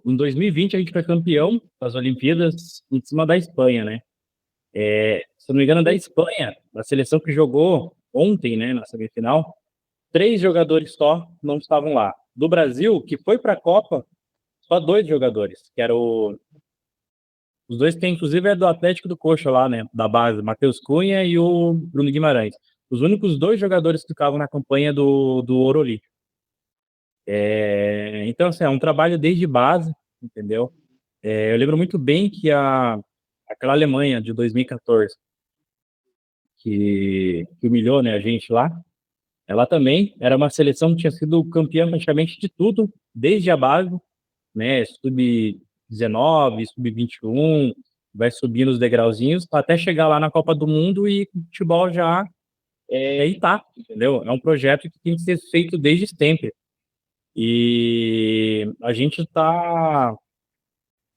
Em 2020 a gente foi campeão das Olimpíadas em cima da Espanha, né? Se eu não me engano, da Espanha, a seleção que jogou ontem, né, na semifinal, 3 jogadores só não estavam lá. Do Brasil, que foi para a Copa, só 2 jogadores, que eram os 2 que inclusive é do Atlético do Coxa lá, né, da base, Matheus Cunha e o Bruno Guimarães. Os únicos 2 jogadores que ficavam na campanha do Ouro Olímpico. Então, assim, é um trabalho desde base, entendeu? Eu lembro muito bem que aquela Alemanha de 2014, que humilhou, né, a gente lá, ela também era uma seleção que tinha sido campeã praticamente de tudo, desde a base, né, sub-19, sub-21, vai subindo os degrauzinhos, até chegar lá na Copa do Mundo e o futebol já entendeu? É um projeto que tem que ser feito desde sempre. E a gente tá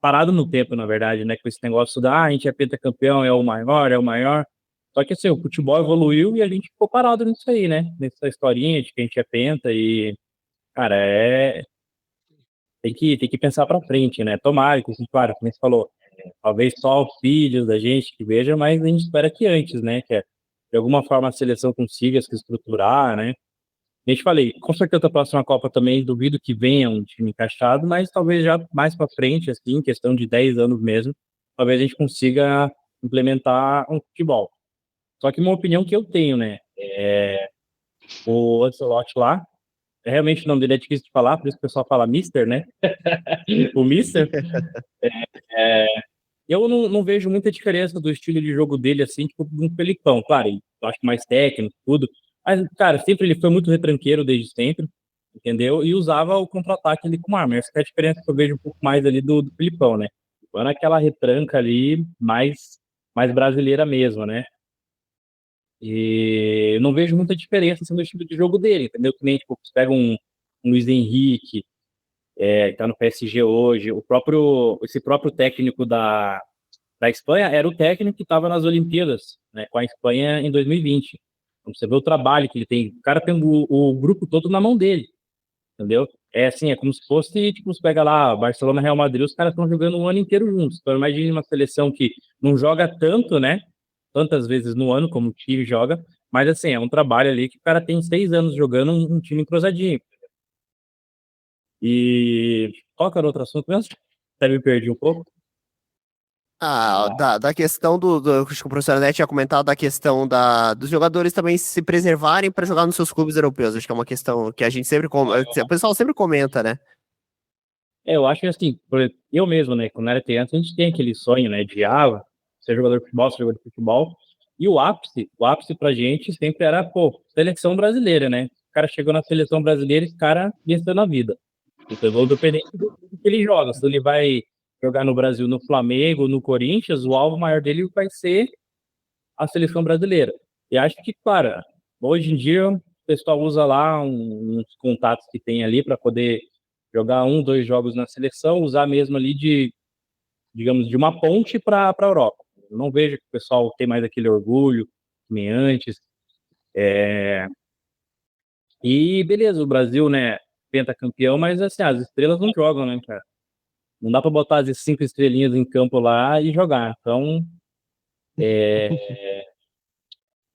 parado no tempo, na verdade, né, com esse negócio a gente é pentacampeão, é o maior. Só que assim, o futebol evoluiu e a gente ficou parado nisso aí, né? Nessa historinha de que a gente é penta e, cara, tem que pensar pra frente, né? Tomara, claro, como você falou, Talvez só os filhos da gente que veja, mas a gente espera que antes, né? Que de alguma forma a seleção consiga se estruturar, né? A gente falei, com certeza a próxima Copa também duvido que venha um time encaixado, mas talvez já mais para frente, assim, questão de 10 anos mesmo, talvez a gente consiga implementar um futebol. Só que uma opinião que eu tenho, né? O Ancelotti lá, realmente o nome dele é difícil de falar, por isso que o pessoal fala Mister, né? O Mister. Eu não vejo muita diferença do estilo de jogo dele, assim, tipo, um Felipão. Claro, eu acho mais técnico, tudo. Mas, cara, sempre ele foi muito retranqueiro desde sempre, entendeu? E usava o contra-ataque ali com arma. Essa é a diferença que eu vejo um pouco mais ali do Felipão, né? Foi naquela retranca ali, mais brasileira mesmo, né? E eu não vejo muita diferença assim, no estilo de jogo dele, entendeu? Que nem, tipo, você pega um Luiz Henrique, que tá no PSG hoje, esse próprio técnico da Espanha era o técnico que estava nas Olimpíadas, né, com a Espanha em 2020. Então, você vê o trabalho que ele tem. O cara tem o grupo todo na mão dele, entendeu? É assim, é como se fosse, tipo, você pega lá, Barcelona, Real Madrid, os caras estão jogando um ano inteiro juntos. Então, imagine uma seleção que não joga tanto, né? Tantas vezes no ano como o time joga, mas assim, é um trabalho ali que o cara tem 6 anos jogando um time entrosadinho. E qual que era o outro assunto mesmo? Até me perdi um pouco. Da questão acho que o professor Neto tinha comentado da questão dos jogadores também se preservarem para jogar nos seus clubes europeus. Acho que é uma questão que a gente sempre, o pessoal sempre comenta, né? Eu acho que assim, eu mesmo, né, quando era criança, a gente tem aquele sonho, né, de ser jogador de futebol, ser jogador de futebol. E o ápice pra gente sempre era, pô, seleção brasileira, né? O cara chegou na seleção brasileira e esse cara venceu na vida. Então, independente do que ele joga, se ele vai jogar no Brasil, no Flamengo, no Corinthians, o alvo maior dele vai ser a seleção brasileira. E acho que, claro, hoje em dia o pessoal usa lá uns contatos que tem ali para poder jogar 2 jogos na seleção, usar mesmo ali digamos, de uma ponte para a Europa. Eu não vejo que o pessoal tem mais aquele orgulho que nem antes. E beleza, o Brasil, né, pentacampeão, mas assim, as estrelas não jogam, né, cara? Não dá para botar as 5 estrelinhas em campo lá e jogar. Então,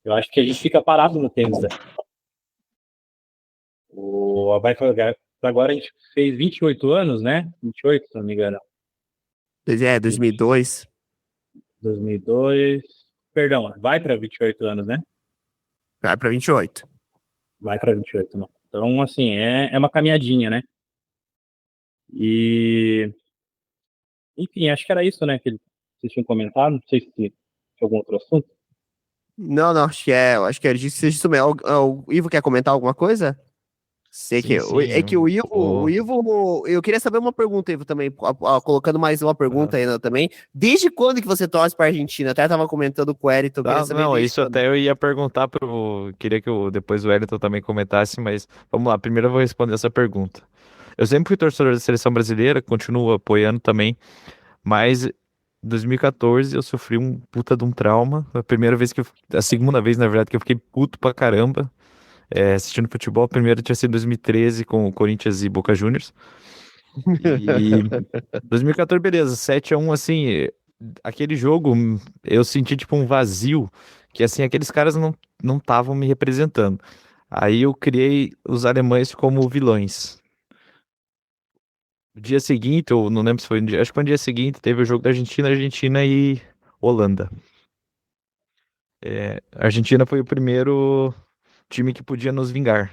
eu acho que a gente fica parado no tênis, né? Agora a gente fez 28 anos, né? 28, se não me engano. 2002. 2002. Perdão, vai para 28 anos, né? Vai para 28. Vai para 28, não. Então, assim, é uma caminhadinha, né? E, enfim, acho que era isso, né? Que vocês tinham comentado. Não sei se tinha algum outro assunto. Não, acho que é isso mesmo. O Ivo quer comentar alguma coisa? Sei que é que o Ivo, eu queria saber uma pergunta, Ivo, também, colocando mais uma pergunta aí também. Desde quando que você torce para a Argentina? Até tava comentando com o Wellington. Não, isso até eu ia perguntar queria que depois o Wellington também comentasse, mas vamos lá, primeiro eu vou responder essa pergunta. Eu sempre fui torcedor da seleção brasileira, continuo apoiando também, mas em 2014 eu sofri um puta de um trauma. A segunda vez, na verdade, que eu fiquei puto pra caramba. Assistindo futebol. Primeiro tinha sido 2013 com o Corinthians e Boca Juniors. E 2014, beleza, 7-1, assim, aquele jogo eu senti tipo um vazio, que assim, aqueles caras não estavam me representando. Aí eu criei os alemães como vilões. No dia seguinte, ou não lembro se foi acho que foi no dia seguinte, teve o jogo da Argentina e Holanda. A Argentina foi o primeiro time que podia nos vingar.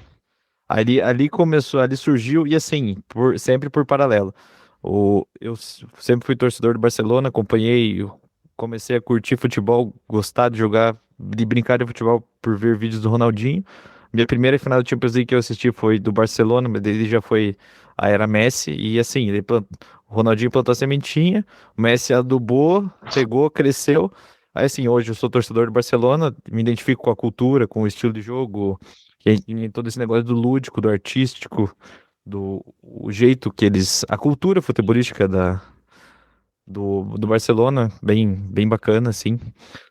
Ali começou, ali surgiu, e assim, sempre por paralelo. Eu sempre fui torcedor do Barcelona, comecei a curtir futebol, gostar de jogar, de brincar de futebol por ver vídeos do Ronaldinho. Minha primeira final da Champions League que eu assisti foi do Barcelona, mas ele já foi a era Messi, e assim, o Ronaldinho plantou a sementinha, o Messi adubou, pegou, cresceu. Aí assim, hoje eu sou torcedor do Barcelona, me identifico com a cultura, com o estilo de jogo, e todo esse negócio do lúdico, do artístico, o jeito que a cultura futebolística do Barcelona, bem bacana, assim.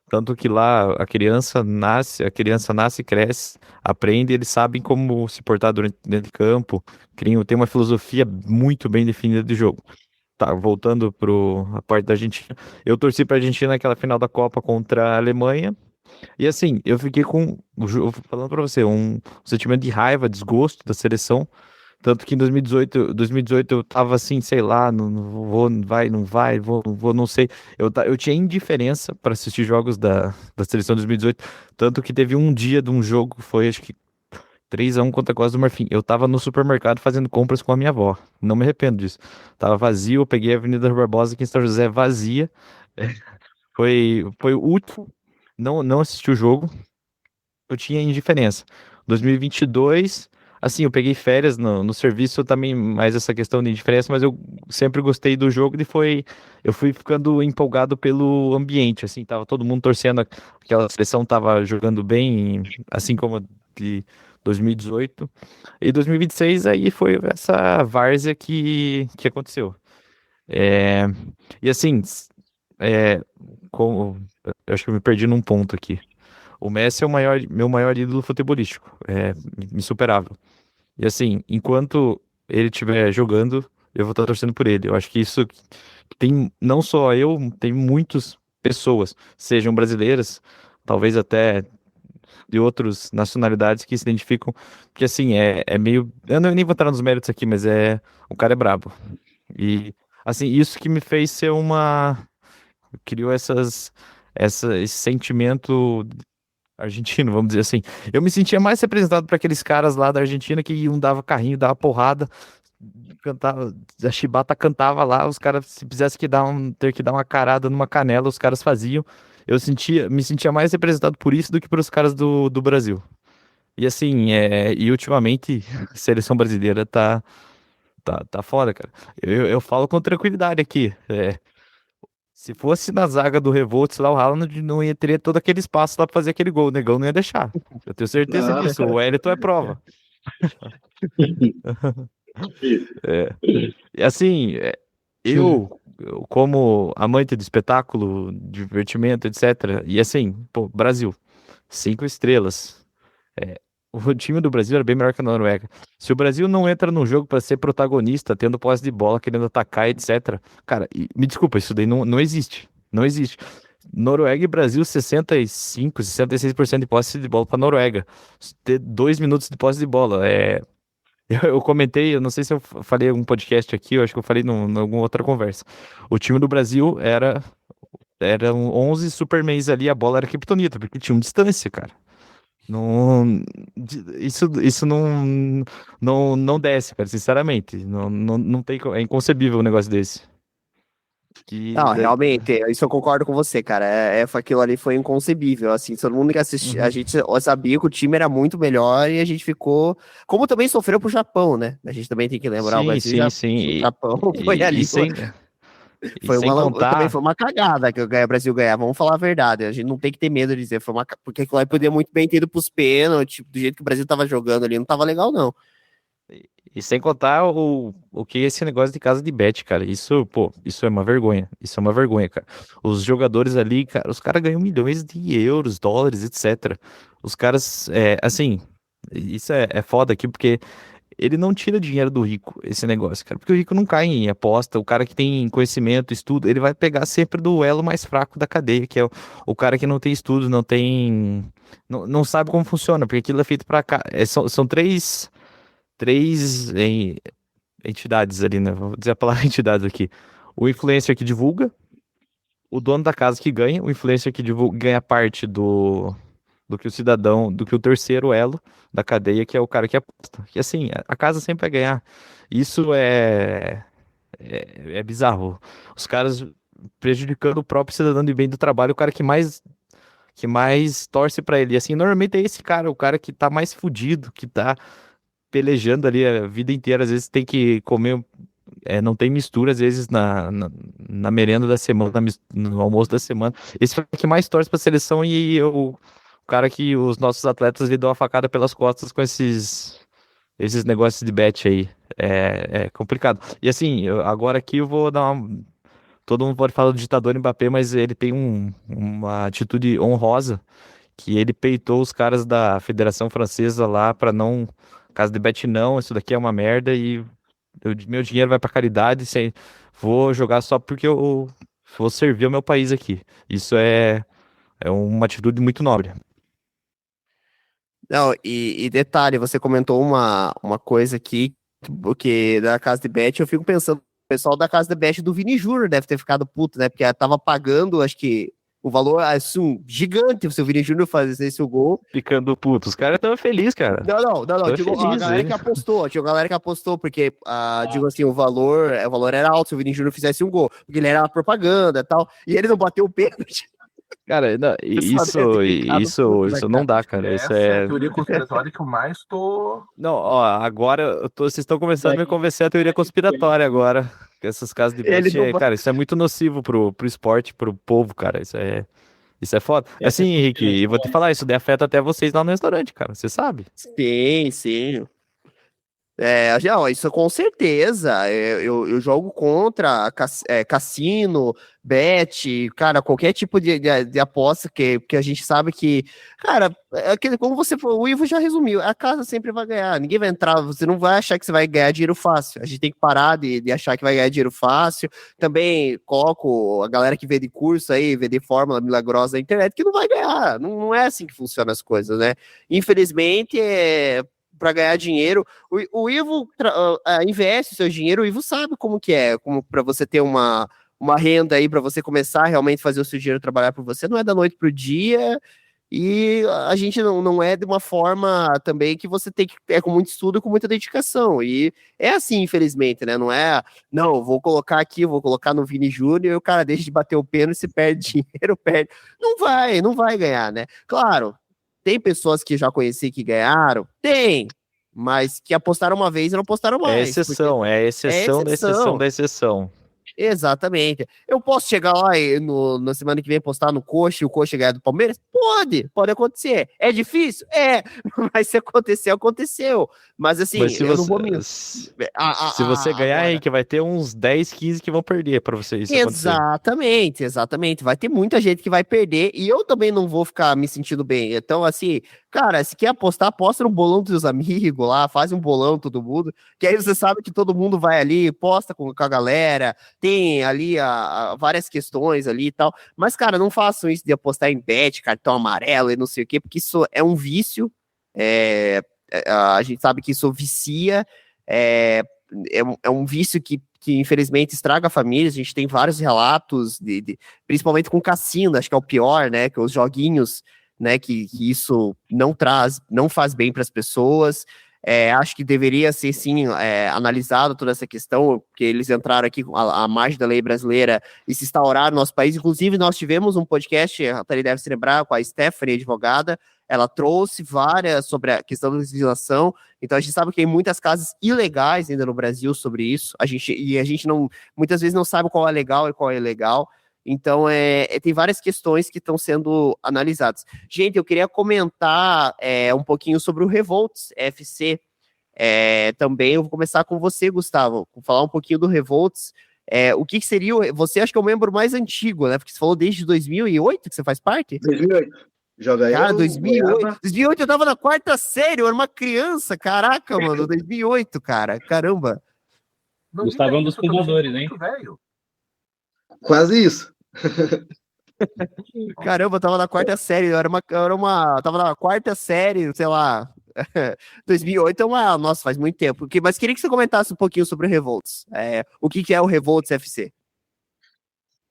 Tanto que lá a criança nasce, cresce, aprende, eles sabem como se portar dentro de campo, tem uma filosofia muito bem definida de jogo. tá, voltando a parte da Argentina, eu torci pra Argentina naquela final da Copa contra a Alemanha. E assim, eu fiquei falando pra você, um sentimento de raiva, desgosto da seleção. Tanto que em 2018 eu tava assim, sei lá, não vou, não vai, vou, não sei. Eu tinha indiferença para assistir jogos da seleção de 2018. Tanto que teve um dia de um jogo, foi acho que 3-1 contra a Costa do Marfim. Eu tava no supermercado fazendo compras com a minha avó. Não me arrependo disso. Tava vazio, eu peguei a Avenida Barbosa aqui em São José vazia. Foi o último. Não assisti o jogo. Eu tinha indiferença. 2022, assim, eu peguei férias no serviço também, mais essa questão de indiferença, mas eu sempre gostei do jogo eu fui ficando empolgado pelo ambiente, assim, tava todo mundo torcendo, aquela seleção tava jogando bem, assim como a de 2018. E 2026 aí foi essa várzea que aconteceu. É, e assim, é, como, eu acho que eu me perdi num ponto aqui. O Messi é meu maior ídolo futebolístico, é insuperável. E assim, enquanto ele estiver jogando, eu vou estar torcendo por ele. Eu acho que isso tem, não só eu, tem muitas pessoas, sejam brasileiras, talvez até de outras nacionalidades que se identificam, que assim, é meio, eu nem vou entrar nos méritos aqui, mas o cara é brabo. E assim, isso que me fez ser criou esse sentimento argentino, vamos dizer assim. Eu me sentia mais representado para aqueles caras lá da Argentina que iam, dava carrinho, dava porrada, cantava, a chibata cantava lá, os caras, se quisesse ter que dar uma carada numa canela, os caras faziam. Me sentia mais representado por isso do que pelos caras do Brasil. E assim, e ultimamente a seleção brasileira tá foda, cara. Eu falo com tranquilidade aqui. Se fosse na zaga do Revolts lá, o Haaland não ia ter todo aquele espaço lá pra fazer aquele gol. O Negão não ia deixar. Eu tenho certeza Não. disso. O Wellington é prova. É. E assim, como amante de espetáculo, divertimento, etc. E assim, pô, Brasil, 5 estrelas. O time do Brasil era bem melhor que a Noruega. Se o Brasil não entra no jogo pra ser protagonista, tendo posse de bola, querendo atacar, etc. Cara, me desculpa, isso daí não existe. Não existe. Noruega e Brasil, 65, 66% de posse de bola pra Noruega. Ter 2 minutos de posse de bola. Eu comentei, eu não sei se eu falei em algum podcast aqui, eu acho que eu falei em alguma outra conversa. O time do Brasil eram 11 supermans ali, a bola era kryptonita, porque tinha distância, cara. Não, isso não desce, cara, sinceramente. Não tem, é inconcebível um negócio desse. Não, realmente, isso eu concordo com você, cara. Aquilo ali foi inconcebível, assim, todo mundo que assistiu, a gente sabia que o time era muito melhor e a gente ficou, como também sofreu pro Japão, né? A gente também tem que lembrar, o Brasil sim. o Japão foi ali, foi sem também contar, foi uma cagada que o Brasil ganhar, vamos falar a verdade, a gente não tem que ter medo de dizer, porque aquilo aí podia muito bem ter ido pros pênaltis, do jeito que o Brasil tava jogando ali, não tava legal, não. e sem contar o que é esse negócio de casa de bet, cara. Isso, pô, isso é uma vergonha. Isso é uma vergonha, cara. Os jogadores ali, cara, os caras ganham milhões de euros, dólares, etc. Os caras, assim, isso é foda aqui, porque ele não tira dinheiro do rico, esse negócio, cara. Porque o rico não cai em aposta. O cara que tem conhecimento, estudo, ele vai pegar sempre do elo mais fraco da cadeia, que é o cara que não tem estudo, não tem. Não sabe como funciona, porque aquilo é feito pra cá. São três entidades ali, né? Vou dizer a palavra entidades aqui. O influencer que divulga, o dono da casa que ganha, o influencer que divulga, ganha parte do que o cidadão, do que o terceiro elo da cadeia, que é o cara que aposta. E assim, a casa sempre vai ganhar. Isso é bizarro. Os caras prejudicando o próprio cidadão de bem do trabalho, o cara que mais torce pra ele. E assim, normalmente é esse cara, o cara que tá mais fudido, que tá pelejando ali a vida inteira, às vezes tem que comer, não tem mistura, às vezes na merenda da semana, no almoço da semana. Esse foi o que mais torce pra seleção e o cara que os nossos atletas lhe dão a facada pelas costas com esses negócios de bet aí. É complicado. E assim, agora aqui eu vou dar uma. Todo mundo pode falar do ditador Mbappé, mas ele tem uma atitude honrosa que ele peitou os caras da Federação Francesa lá pra não. Casa de bet não, isso daqui é uma merda e meu dinheiro vai pra caridade. vou jogar só porque eu vou servir ao meu país aqui. Isso é uma atitude muito nobre. Não, e detalhe, você comentou uma coisa aqui, porque da casa de Bet, eu fico pensando, o pessoal da casa de Bet do Vini Júnior deve ter ficado puto, né? Porque ela tava pagando, acho que, o valor, assim, gigante se o Vini Júnior fazesse o gol. Ficando puto. Os caras estavam felizes, cara. Não, Tava digo, a feliz, galera hein? que apostou, tinha uma galera que apostou, porque, digo assim, o valor era alto se o Vini Júnior fizesse um gol, porque ele era propaganda e tal, e ele não bateu o pênalti. Cara, não, Pessoal deve ter ficado puto, né, isso não dá, cara. Isso Essa é a é. teoria conspiratória que eu mais tô. Não, ó, agora vocês estão começando a me convencer a teoria conspiratória agora. Que essas casas de Ele bet, não ba- cara, isso é muito nocivo pro esporte, pro povo, cara. Isso é foda. Assim, Henrique, e vou te falar, isso daí afeta até vocês lá no restaurante, cara. Você sabe? Sim, sim. Não, isso com certeza. Eu jogo contra cassino, bet, cara, qualquer tipo de aposta que a gente sabe que, cara, como você falou, o Ivo já resumiu, a casa sempre vai ganhar, ninguém vai entrar, você não vai achar que você vai ganhar dinheiro fácil. A gente tem que parar de achar que vai ganhar dinheiro fácil. Também coloco a galera que vende curso aí, vende fórmula milagrosa na internet, que não vai ganhar. Não, não é assim que funcionam as coisas, né? Infelizmente, para ganhar dinheiro. O Ivo investe o seu dinheiro, o Ivo sabe como que é, como para você ter uma renda aí, para você começar a realmente fazer o seu dinheiro trabalhar por você, não é da noite pro dia, e a gente não é de uma forma também que você tem que, com muito estudo, com muita dedicação, e é assim, infelizmente, né, não, vou colocar aqui, vou colocar no Vini Júnior, e o cara deixa de bater o pênalti, se perde dinheiro, perde, não vai ganhar, né, claro, tem pessoas que já conheci que ganharam? Tem, mas que apostaram uma vez e não apostaram É mais. exceção, é a exceção da exceção da exceção. Exatamente. Eu posso chegar lá e na semana que vem postar no Coxa e o Coxa ganhar do Palmeiras? Pode acontecer. É difícil? É, mas se acontecer, aconteceu. Mas assim, Mas eu não vou mentir. se você ganhar, Agora, Henrique, vai ter uns 10, 15 que vão perder pra você isso acontecer. exatamente. Vai ter muita gente que vai perder e eu também não vou ficar me sentindo bem. Então, assim, cara, se quer apostar, aposta no bolão dos seus amigos lá, faz um bolão todo mundo, que aí você sabe que todo mundo vai ali, posta com a galera, tem ali várias questões ali e tal. Mas, cara, não façam isso de apostar em bet, cartão amarelo e não sei o quê, porque isso é um vício. A gente sabe que isso vicia, é um vício que infelizmente estraga a família. A gente tem vários relatos, principalmente com cassino, acho que é o pior, né? Que os joguinhos, né? Que isso não faz bem para as pessoas. Acho que deveria ser, sim, analisado toda essa questão, porque eles entraram aqui à margem da lei brasileira e se instauraram no nosso país. Inclusive, nós tivemos um podcast, a Thalie deve se lembrar, com a Stephanie, advogada. Ela trouxe várias sobre a questão da legislação. Então, a gente sabe que tem muitas casas ilegais ainda no Brasil sobre isso. A gente não, muitas vezes não sabe qual é legal e qual é ilegal. Então, tem várias questões que estão sendo analisadas. Gente, eu queria comentar um pouquinho sobre o Revolts FC. Também eu vou começar com você, Gustavo. Vou falar um pouquinho do Revolts. O que seria... Você acha que é o membro mais antigo, né? Porque você falou desde 2008 que você faz parte? 2008. Joga Cara, eu, 2008. Goiaba. 2008 eu tava na quarta série, eu era uma criança. Caraca, mano, 2008, cara. Caramba. Não Gustavo é um diga dos isso, eu também fundadores, sou hein? muito velho. Quase isso. Caramba, eu tava na quarta série, tava na quarta série, sei lá. 2008 nossa, faz muito tempo. Mas queria que você comentasse um pouquinho sobre o Revolts. O que é o Revolts FC?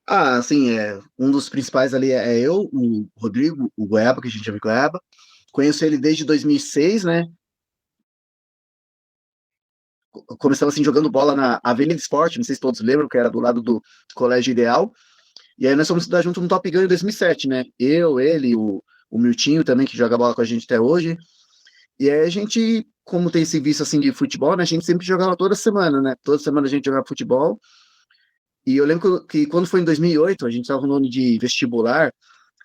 Assim, um dos principais ali é eu, o Rodrigo, o Goiaba, que a gente chama de Goiaba. Conheço ele desde 2006, né? Começamos assim jogando bola na Avenida Esporte, não sei se todos lembram, que era do lado do Colégio Ideal. E aí nós fomos estudar junto no Top Gun em 2007, né? Eu, ele, o Miltinho também, que joga bola com a gente até hoje. E aí a gente, como tem esse vício assim de futebol, né? A gente sempre jogava toda semana, né? Toda semana a gente jogava futebol. E eu lembro que quando foi em 2008, a gente estava no ano de vestibular,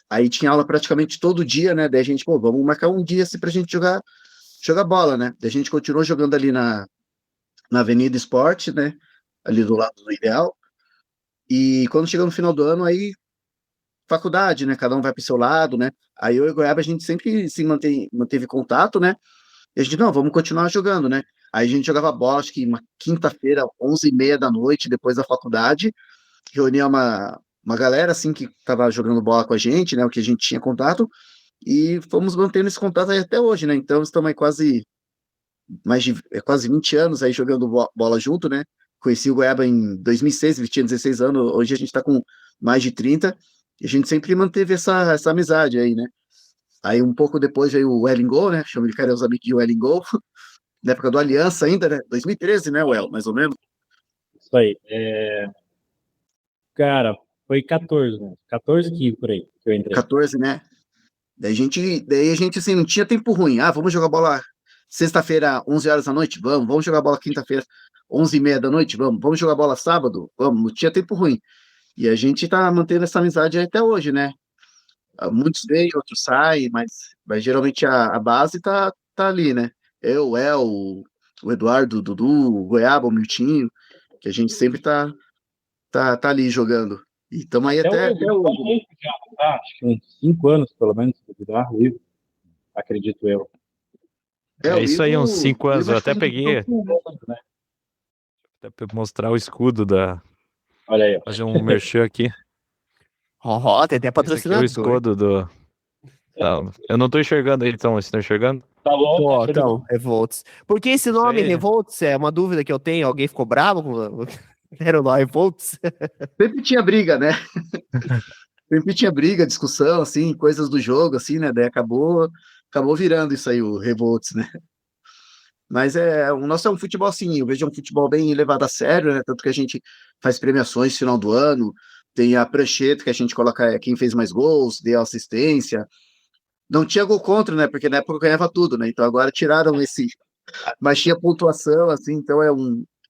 aí tinha aula praticamente todo dia, né? Daí a gente, vamos marcar um dia assim pra gente jogar bola, né? Daí a gente continuou jogando ali na Avenida Esporte, né? Ali do lado do Ideal. E quando chegou no final do ano, aí faculdade, né? Cada um vai pro seu lado, né? Aí eu e o Goiaba, a gente sempre se manteve contato, né? E a gente, não, vamos continuar jogando, né? Aí a gente jogava bola, acho que uma quinta-feira, 11h30 da noite, depois da faculdade, reunia uma galera, assim, que tava jogando bola com a gente, né, o que a gente tinha contato, e fomos mantendo esse contato aí até hoje, né, então estamos aí quase 20 anos aí jogando bola junto, né, conheci o Goiaba em 2006, ele tinha 16 anos, hoje a gente tá com mais de 30, e a gente sempre manteve essa amizade aí, né. Aí um pouco depois veio o Wellington Gol, né, chama ele carinhosamente de Wellington Gol, na época do Aliança ainda, né, 2013, né, Well, mais ou menos. Isso aí. Cara, foi 14, né? 14, 15 por aí que eu entrei. 14, né? Daí a gente assim, não tinha tempo ruim. Ah, vamos jogar bola sexta-feira, 11 horas da noite? Vamos jogar bola quinta-feira, 11h30 da noite? Vamos jogar bola sábado? Vamos, não tinha tempo ruim. E a gente tá mantendo essa amizade até hoje, né? Muitos vêm, outros saem, mas geralmente a base tá ali, né? Eu, o El, o Eduardo, o Dudu, o Goiaba, o Miltinho, que a gente sempre tá ali jogando. E estamos aí até. Acho que uns 5 anos, pelo menos, se duvidar, livre, acredito eu. É isso aí, uns 5 anos. Eu acho que até peguei. Né? Até pra mostrar o escudo da. Olha aí, ó. Fazer um merchan aqui. Ó, tem até Esse aqui é o patrocinador. escudo do. Tá, eu não tô enxergando aí, então. Vocês estão enxergando? Tá bom, Pô, tá show de então, bola. Revolts. Por que esse nome, Sei. Revolts? É uma dúvida que eu tenho. Alguém ficou bravo com era o nome Revolts? Sempre tinha briga, né? Sempre tinha briga, discussão, assim, coisas do jogo, assim, né? Daí acabou virando isso aí, o Revolts, né? Mas o nosso é um futebol assim, eu vejo um futebol bem levado a sério, né? Tanto que a gente faz premiações no final do ano, tem a prancheta que a gente coloca quem fez mais gols, deu assistência. Não tinha gol contra, né? Porque na época eu ganhava tudo, né? Então agora tiraram esse. Mas tinha pontuação, assim, então é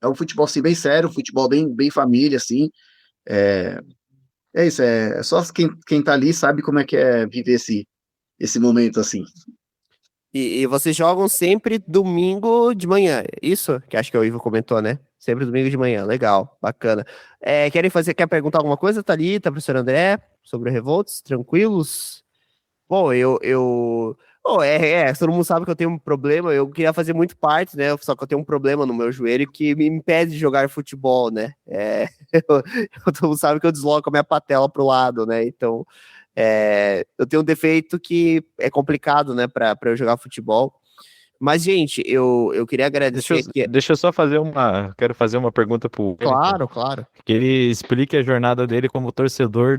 um futebol assim, bem sério, um futebol bem família, assim. É isso, é só quem tá ali sabe como é que é viver esse momento, assim. E vocês jogam sempre domingo de manhã, isso? Que acho que o Ivo comentou, né? Sempre domingo de manhã, legal, bacana. Quer perguntar alguma coisa, Thalita, professor André, sobre o Revolts? Tranquilos? Bom, Bom, todo mundo sabe que eu tenho um problema, eu queria fazer muito parte, né? Só que eu tenho um problema no meu joelho que me impede de jogar futebol, né? Todo mundo sabe que eu desloco a minha patela pro lado, né? Então, eu tenho um defeito que é complicado, né, para eu jogar futebol. Mas, gente, eu queria agradecer Deixa eu só fazer quero fazer uma pergunta pro Wellington. Claro. Que ele explique a jornada dele como torcedor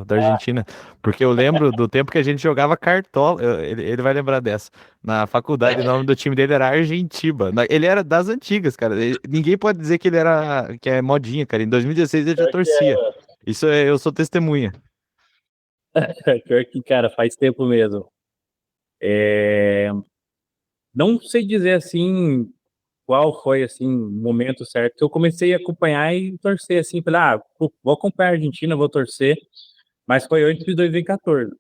da Argentina. Porque eu lembro do tempo que a gente jogava cartola. Ele vai lembrar dessa. Na faculdade, o nome do time dele era Argentiba. Ele era das antigas, cara. Ninguém pode dizer que que é modinha, cara. Em 2016 ele já torcia. Isso eu sou testemunha. Pior que, cara, faz tempo mesmo. Não sei dizer assim qual foi assim o momento certo que eu comecei a acompanhar e torcer assim, falei, vou acompanhar a Argentina, vou torcer, mas foi antes de 2014.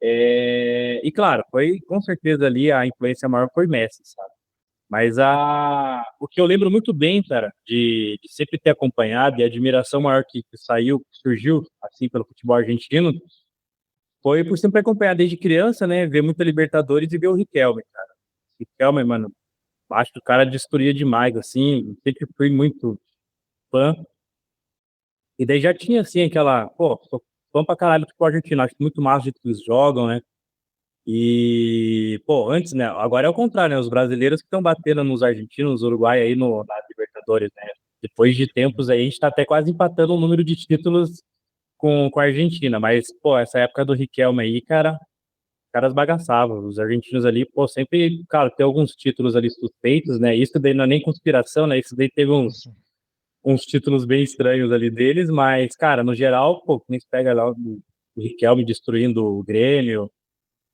E claro, foi com certeza ali a influência maior foi Messi, sabe? Mas o que eu lembro muito bem, cara, de sempre ter acompanhado e a admiração maior que surgiu assim pelo futebol argentino, foi por sempre acompanhar desde criança, né? Ver muita Libertadores e ver o Riquelme, cara. Riquelme, mano, acho que o cara destruía demais, assim, sempre fui muito fã. E daí já tinha, assim, sou fã pra caralho do futebol argentino, acho muito massa o jeito que eles jogam, né? E, antes, né? Agora é o contrário, né? Os brasileiros que estão batendo nos argentinos, nos Uruguai aí na Libertadores, né? Depois de tempos aí, a gente tá até quase empatando o número de títulos com a Argentina, mas, essa época do Riquelme aí, cara, os caras bagaçavam, os argentinos ali, sempre, cara, tem alguns títulos ali suspeitos, né, isso daí não é nem conspiração, né, isso daí teve uns títulos bem estranhos ali deles, mas, cara, no geral, nem se pega lá o Riquelme destruindo o Grêmio,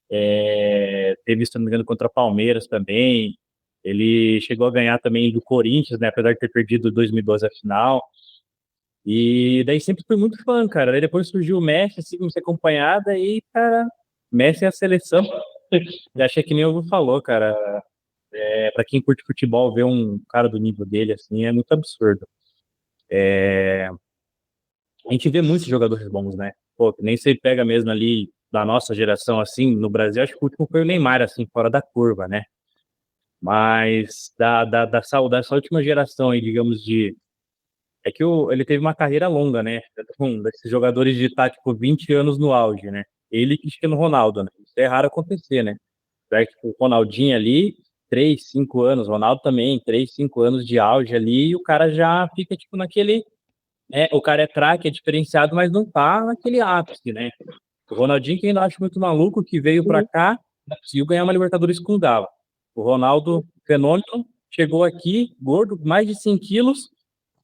teve, se não me engano, contra Palmeiras também, ele chegou a ganhar também do Corinthians, né, apesar de ter perdido em 2012 a final. E daí sempre fui muito fã, cara. Daí depois surgiu o Messi, assim, comecei a acompanhar, daí, cara, Messi é a seleção. Já achei que nem o Hugo falou, cara. Pra quem curte futebol, ver um cara do nível dele, assim, é muito absurdo. A gente vê muitos jogadores bons, né? Que nem você pega mesmo ali da nossa geração, assim, no Brasil, acho que o último foi o Neymar, assim, fora da curva, né? Mas dessa última geração aí, digamos, é que ele teve uma carreira longa, né? Desses jogadores de estar, tipo, 20 anos no auge, né? Ele e Cristiano Ronaldo, né? Isso é raro acontecer, né? Tipo, o Ronaldinho ali, 3, 5 anos, Ronaldo também, 3, 5 anos de auge ali, e o cara já fica, tipo, naquele... o cara é craque, é diferenciado, mas não tá naquele ápice, né? O Ronaldinho, que eu ainda acho muito maluco, que veio pra cá, conseguiu ganhar uma Libertadores com o Galo. O Ronaldo, fenômeno, chegou aqui, gordo, mais de 100 quilos,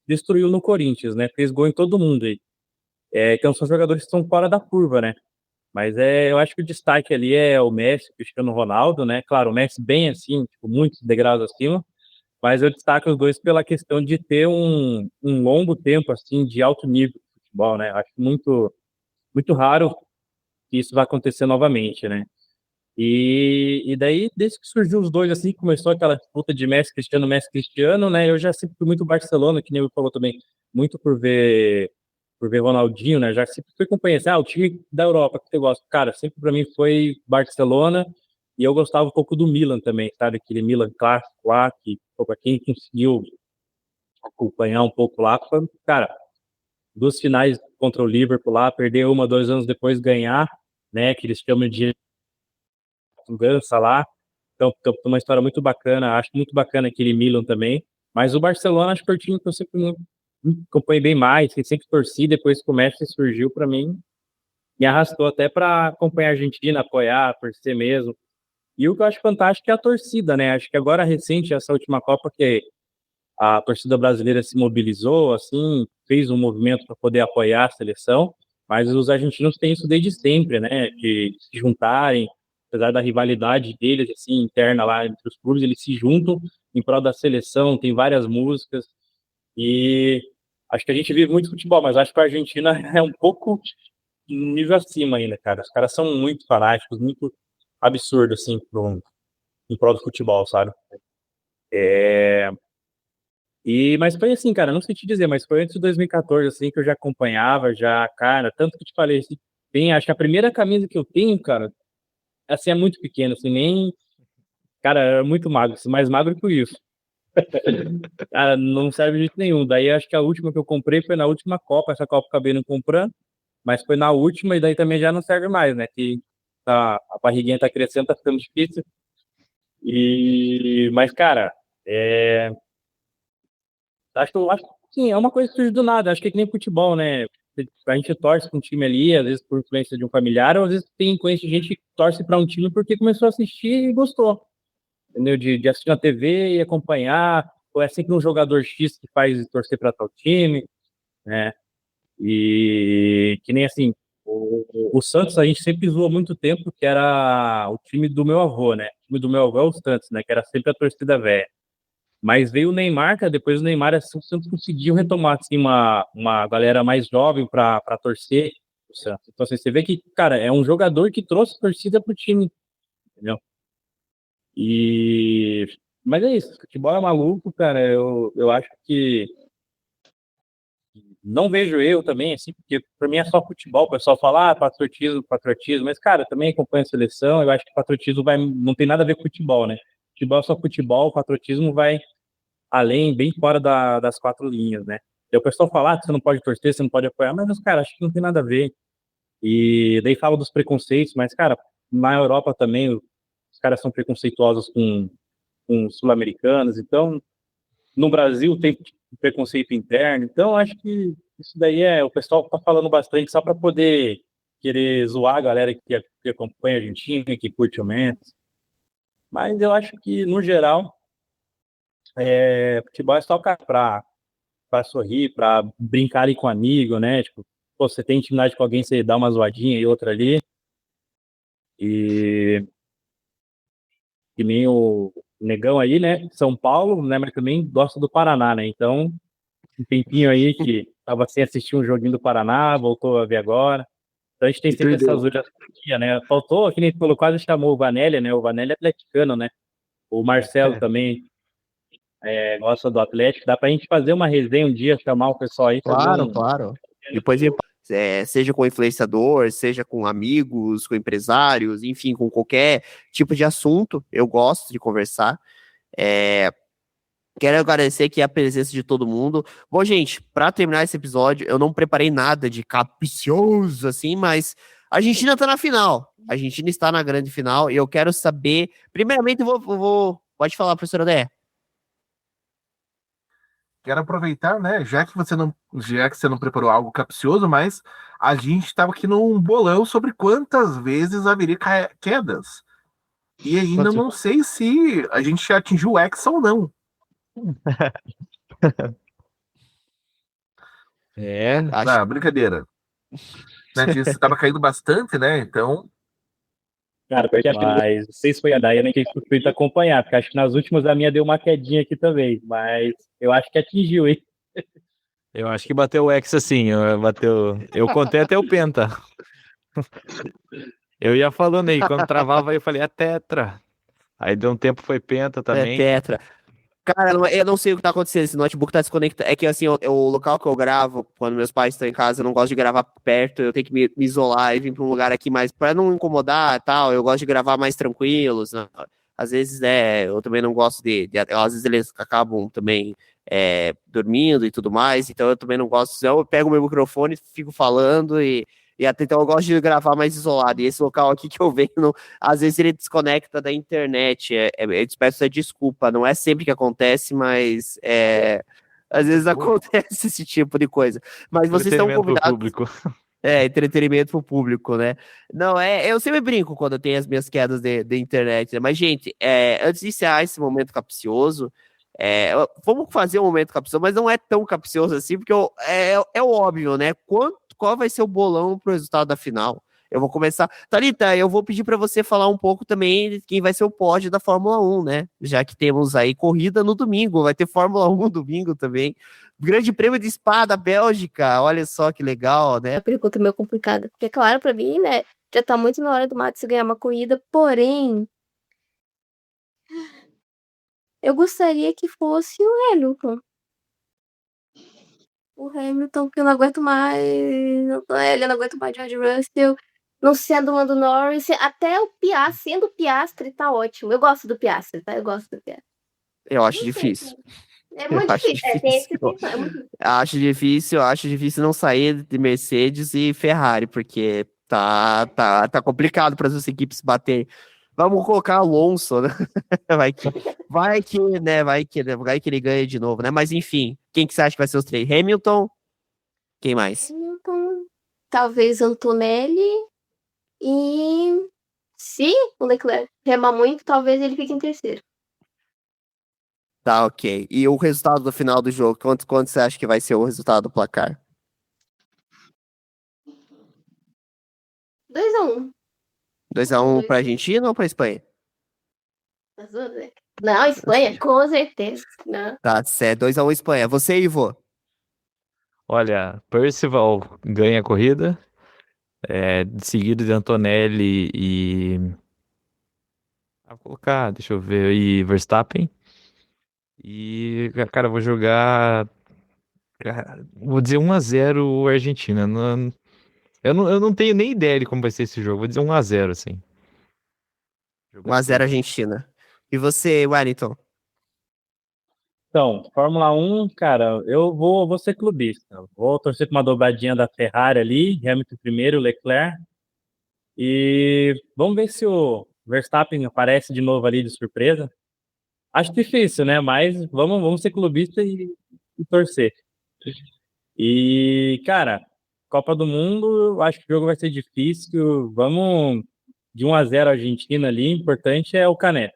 destruiu no Corinthians, né? Fez gol em todo mundo aí. Então são jogadores que estão fora da curva, né? Mas eu acho que o destaque ali é o Messi, o Cristiano Ronaldo, né? Claro, o Messi bem assim, tipo, muitos degraus acima, mas eu destaco os dois pela questão de ter um longo tempo, assim, de alto nível de futebol, né? Acho muito, muito raro que isso vai acontecer novamente, né? E daí, desde que surgiu os dois, assim, começou aquela disputa de Messi Cristiano, né? Eu já sempre fui muito Barcelona, que nem eu falou também, muito por ver Ronaldinho, né? Já sempre fui acompanhando, assim, o time da Europa que você gosta. Cara, sempre pra mim foi Barcelona, e eu gostava um pouco do Milan também, sabe? Aquele Milan clássico lá, que, pô, pra quem conseguiu acompanhar um pouco lá, foi, cara, 2 finais contra o Liverpool lá, perder uma, 2 anos depois ganhar, né? Que eles chamam de vingança lá. Então, uma história muito bacana. Acho muito bacana aquele Milan também. Mas o Barcelona, acho que foi o time que eu sempre acompanhei bem mais, que sempre torci. Depois que o Messi surgiu, para mim, me arrastou até para acompanhar a Argentina, apoiar, torcer mesmo. E o que eu acho fantástico é a torcida, né? Acho que agora, recente, essa última Copa, que a torcida brasileira se mobilizou, assim, fez um movimento para poder apoiar a seleção, mas os argentinos têm isso desde sempre, né? De se juntarem, apesar da rivalidade deles, assim, interna lá entre os clubes, eles se juntam em prol da seleção, tem várias músicas, e acho que a gente vive muito futebol, mas acho que a Argentina é um pouco um nível acima ainda, cara. Os caras são muito fanáticos, muito absurdos, assim, em prol do futebol, sabe? Mas foi assim, cara, não sei te dizer, mas foi antes de 2014, assim, que eu já acompanhava, já, cara, tanto que eu te falei, assim, acho que a primeira camisa que eu tenho, cara, assim, é muito pequena, assim, nem, cara, é muito magro, assim, mais magro que isso. Cara, não serve de jeito nenhum. Daí acho que a última que eu comprei foi na última Copa, essa Copa eu acabei não comprando, mas foi na última e daí também já não serve mais, né, que a barriguinha tá crescendo, tá ficando difícil. Mas, cara, acho que sim, é uma coisa que surge do nada. Acho que é que nem futebol, né? A gente torce para um time ali, às vezes por influência de um familiar, ou às vezes tem influência de gente que torce para um time porque começou a assistir e gostou. Entendeu? De assistir na TV e acompanhar. Ou é sempre um jogador X que faz torcer para tal time, né? E que nem assim, o Santos a gente sempre zoou há muito tempo, que era o time do meu avô, né? O time do meu avô é o Santos, né? Que era sempre a torcida velha. Mas veio o Neymar, cara, depois o Neymar, assim, o Santos conseguiu retomar, assim, uma galera mais jovem para torcer o Santos. Então, assim, você vê que, cara, é um jogador que trouxe torcida pro time, entendeu? Mas é isso, futebol é maluco, cara, eu acho que não vejo eu também, assim, porque pra mim é só futebol, o pessoal fala, patriotismo, mas, cara, eu também acompanho a seleção, eu acho que patriotismo não tem nada a ver com futebol, né? Futebol é só futebol, patriotismo vai além, bem fora das 4 linhas, né? E o pessoal fala que você não pode torcer, você não pode apoiar, mas, cara, acho que não tem nada a ver. E daí fala dos preconceitos, mas, cara, na Europa também, os caras são preconceituosos com os sul-americanos, então, no Brasil tem preconceito interno, então acho que isso daí o pessoal tá falando bastante só para poder querer zoar a galera que acompanha a Argentina, que curte o Messi, mas eu acho que, no geral, futebol é só pra sorrir, pra brincar ali com um amigo, né? Tipo, pô, você tem intimidade com alguém, você dá uma zoadinha e outra ali. E que nem o Negão aí, né? São Paulo, né? Mas também gosta do Paraná, né? Então, um tempinho aí que tava sem assistir um joguinho do Paraná, voltou a ver agora. Então a gente tem sempre essas duas franquias, né? Faltou, que nem tu falou, quase chamou o Vanelli, né? O Vanelli é atleticano, né? O Marcelo também gosta do Atlético. Dá pra gente fazer uma resenha um dia, chamar o pessoal aí. Claro, claro. Depois, seja com influenciador, seja com amigos, com empresários, enfim, com qualquer tipo de assunto, eu gosto de conversar. Quero agradecer aqui a presença de todo mundo. Bom, gente, para terminar esse episódio, eu não preparei nada de capcioso, assim, mas a Argentina tá na final. A Argentina está na grande final e eu quero saber... Primeiramente, Pode falar, professor André. Quero aproveitar, né? Já que você não preparou algo capcioso, mas a gente estava aqui num bolão sobre quantas vezes haveria quedas. E ainda não sei se a gente já atingiu o Hexa ou não. Acho... Brincadeira. Né, você estava caindo bastante, né? Então. Cara, mas não sei se foi a Daiane que fui acompanhar, porque acho que nas últimas a minha deu uma quedinha aqui também, mas eu acho que atingiu, hein? Eu acho que bateu o Hexa sim, eu contei até o Penta. Eu ia falando aí, quando travava eu falei, é Tetra. Aí deu um tempo, foi Penta também. Tetra. Cara, eu não sei o que tá acontecendo, esse notebook tá desconectado. É que assim, o local que eu gravo, quando meus pais estão em casa, eu não gosto de gravar perto, eu tenho que me isolar e vir pra um lugar aqui mais, pra não incomodar e tal, eu gosto de gravar mais tranquilos, né? Às vezes, eu também não gosto às vezes eles acabam também dormindo e tudo mais, então eu também não gosto, eu pego o meu microfone, fico falando e até então eu gosto de gravar mais isolado. E esse local aqui que eu venho, às vezes ele desconecta da internet. Eu peço desculpa, não é sempre que acontece, mas às vezes acontece esse tipo de coisa. Mas vocês estão convidados. Público. Entretenimento pro público, né? Não, eu sempre brinco quando eu tenho as minhas quedas de internet, né? Mas, gente, antes de encerrar esse momento capcioso, vamos fazer um momento capcioso, mas não é tão capcioso assim, porque é o óbvio, né? Qual vai ser o bolão pro resultado da final? Eu vou começar. Thalita, eu vou pedir para você falar um pouco também de quem vai ser o pódio da Fórmula 1, né? Já que temos aí corrida no domingo, vai ter Fórmula 1 domingo também. Grande Prêmio de Spa da Bélgica, olha só que legal, né? A pergunta é meio complicada, porque claro, para mim, né, já tá muito na hora do Max ganhar uma corrida, porém, eu gostaria que fosse o Hamilton. O Hamilton, que eu não aguento mais. Ele não aguento mais George Russell. Não sendo o Lando Norris. Até o Piastri, sendo o Piastri, tá ótimo. Eu gosto do Piastri, tá? Eu gosto do Piastri. Eu acho difícil. É muito difícil. Tem esse é muito difícil. Acho difícil não sair de Mercedes e Ferrari, porque tá complicado para as equipes baterem. Vamos colocar Alonso, né? Vai que ele ganha de novo, né? Mas enfim, quem que você acha que vai ser os três? Hamilton? Quem mais? Hamilton, talvez Antonelli e se o Leclerc remar muito, talvez ele fique em terceiro. Tá, ok. E o resultado do final do jogo? Quanto você acha que vai ser o resultado do placar? 2-1. 2-1 pra Argentina ou pra Espanha? Não, Espanha, com certeza. Não. Tá, certo. 2-1 Espanha. Você, Ivo? Olha, Percival ganha a corrida, seguido de Antonelli e... Vou colocar, deixa eu ver, e Verstappen. E, cara, eu vou jogar... Vou dizer 1-0 Argentina. Eu não tenho nem ideia de como vai ser esse jogo. Vou dizer 1-0, assim. 1-0 Argentina. E você, Wellington? Então, Fórmula 1, cara, eu vou ser clubista. Vou torcer para uma dobradinha da Ferrari ali, Hamilton primeiro, Leclerc. E vamos ver se o Verstappen aparece de novo ali de surpresa. Acho difícil, né? Mas vamos ser clubista e torcer. E, cara, Copa do Mundo, eu acho que o jogo vai ser difícil. Vamos de 1-0 Argentina ali. O importante é o Caneco.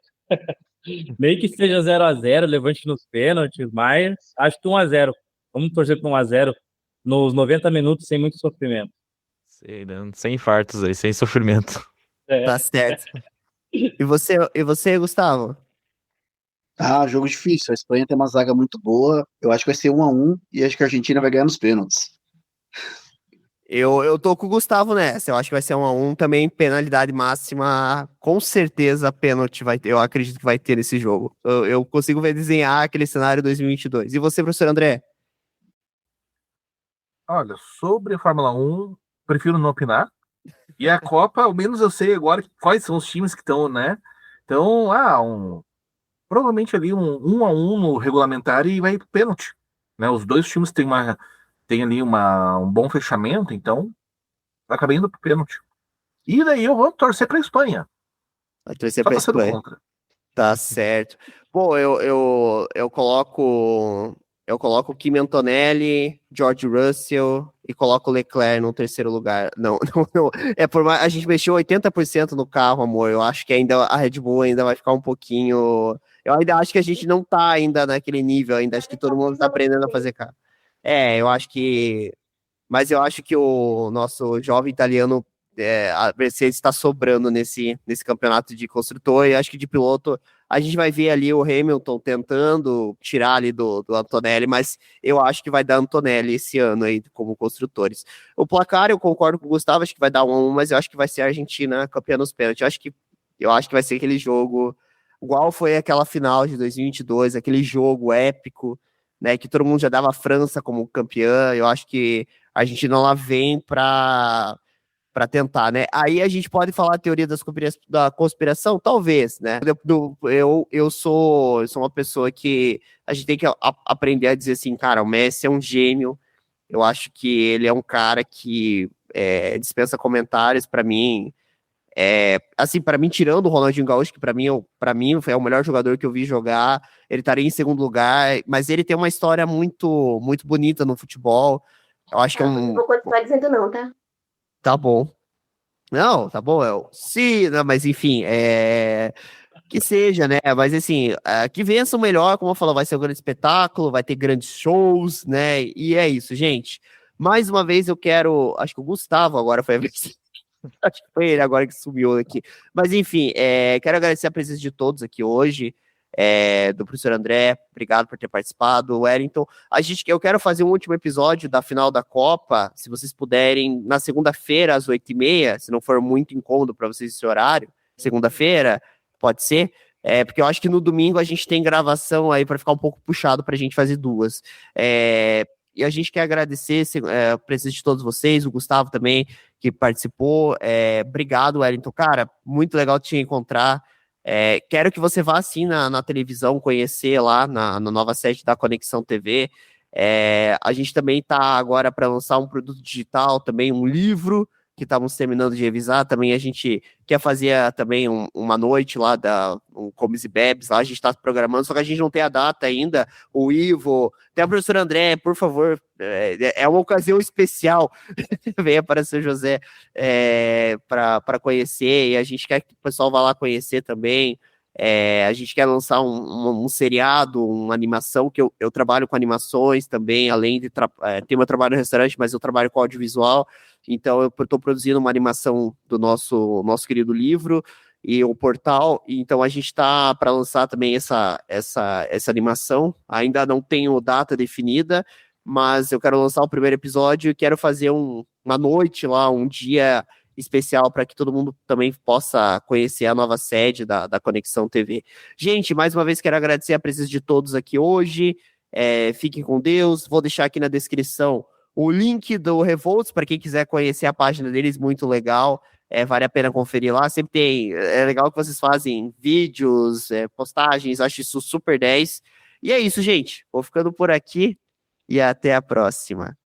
Nem que seja 0-0, levante nos pênaltis, mas acho que 1-0. Vamos torcer para 1-0 nos 90 minutos sem muito sofrimento. Sem infartos aí, sem sofrimento. Tá certo. E você, Gustavo? Jogo difícil. A Espanha tem uma zaga muito boa. Eu acho que vai ser 1-1 e acho que a Argentina vai ganhar nos pênaltis. Eu tô com o Gustavo nessa. Eu acho que vai ser 1-1 também, penalidade máxima. Com certeza, pênalti vai ter. Eu acredito que vai ter nesse jogo. Eu consigo ver desenhar aquele cenário 2022. E você, professor André? Olha, sobre a Fórmula 1, prefiro não opinar. E a Copa, ao menos eu sei agora quais são os times que estão, né? Então, provavelmente ali um a um no regulamentar e vai pro pênalti, né? Os dois times têm ali um bom fechamento, então acaba indo pro pênalti. E daí eu vou torcer pra Espanha. Vai torcer Só pra torcendo Espanha. contra. Tá certo. Bom, eu coloco o Kimi Antonelli, George Russell e coloco o Leclerc no terceiro lugar. Não, não. A gente mexeu 80% no carro, amor. Eu acho que ainda a Red Bull ainda vai ficar um pouquinho. Eu ainda acho que a gente não tá ainda naquele nível ainda. Acho que todo mundo tá aprendendo a fazer carro. Eu acho que. Mas eu acho que o nosso jovem italiano, a Mercedes está sobrando nesse campeonato de construtor, e acho que de piloto a gente vai ver ali o Hamilton tentando tirar ali do Antonelli, mas eu acho que vai dar Antonelli esse ano aí como construtores. O placar, eu concordo com o Gustavo, acho que vai dar 1-1, mas eu acho que vai ser a Argentina campeã nos pênaltis. Eu acho que vai ser aquele jogo igual foi aquela final de 2022, aquele jogo épico, né, que todo mundo já dava a França como campeã. Eu acho que a Argentina lá vem para tentar, né? Aí a gente pode falar a teoria da conspiração, talvez, né? Eu sou uma pessoa que a gente tem que aprender a dizer assim, cara, o Messi é um gênio. Eu acho que ele é um cara que dispensa comentários para mim. Assim, para mim, tirando o Ronaldinho Gaúcho, que para mim é o melhor jogador que eu vi jogar, ele estaria em segundo lugar, mas ele tem uma história muito, muito bonita no futebol. Eu acho que é um. Não vou continuar dizendo não, tá? Tá bom. Não, tá bom, sim, não, mas enfim, que seja, né? Mas assim, que vença o melhor, como eu falo, vai ser um grande espetáculo, vai ter grandes shows, né? E é isso, gente. Mais uma vez eu quero. Acho que o Gustavo agora foi a vez. Acho que foi ele agora que sumiu aqui. Mas enfim, quero agradecer a presença de todos aqui hoje. Do professor André, obrigado por ter participado, Wellington. Eu quero fazer um último episódio da final da Copa, se vocês puderem, na segunda-feira, às 8h30, se não for muito incômodo para vocês esse horário, segunda-feira, pode ser, porque eu acho que no domingo a gente tem gravação aí para ficar um pouco puxado para a gente fazer duas. E a gente quer agradecer a presença de todos vocês, o Gustavo também, que participou. Obrigado, Wellington. Cara, muito legal te encontrar. Quero que você vá assim na televisão, conhecer lá na nova sede da Conexão TV. A gente também está agora para lançar um produto digital, também um livro que estamos terminando de revisar. Também a gente quer fazer também uma noite lá um Comes e Bebes, lá a gente está programando, só que a gente não tem a data ainda. O Ivo, até o professor André, por favor, é uma ocasião especial, venha para São José para conhecer, e a gente quer que o pessoal vá lá conhecer também. A gente quer lançar um seriado, uma animação, que eu trabalho com animações também, além de ter meu trabalho no restaurante, mas eu trabalho com audiovisual, então eu estou produzindo uma animação do nosso querido livro e o portal, então a gente está para lançar também essa animação. Ainda não tenho data definida, mas eu quero lançar o primeiro episódio e quero fazer uma noite lá, um dia especial para que todo mundo também possa conhecer a nova sede da Conexão TV. Gente, mais uma vez quero agradecer a presença de todos aqui hoje. Fiquem com Deus. Vou deixar aqui na descrição o link do Revolts para quem quiser conhecer a página deles, muito legal. Vale a pena conferir lá. Sempre tem. É legal que vocês fazem vídeos, postagens. Acho isso super 10. E é isso, gente. Vou ficando por aqui e até a próxima.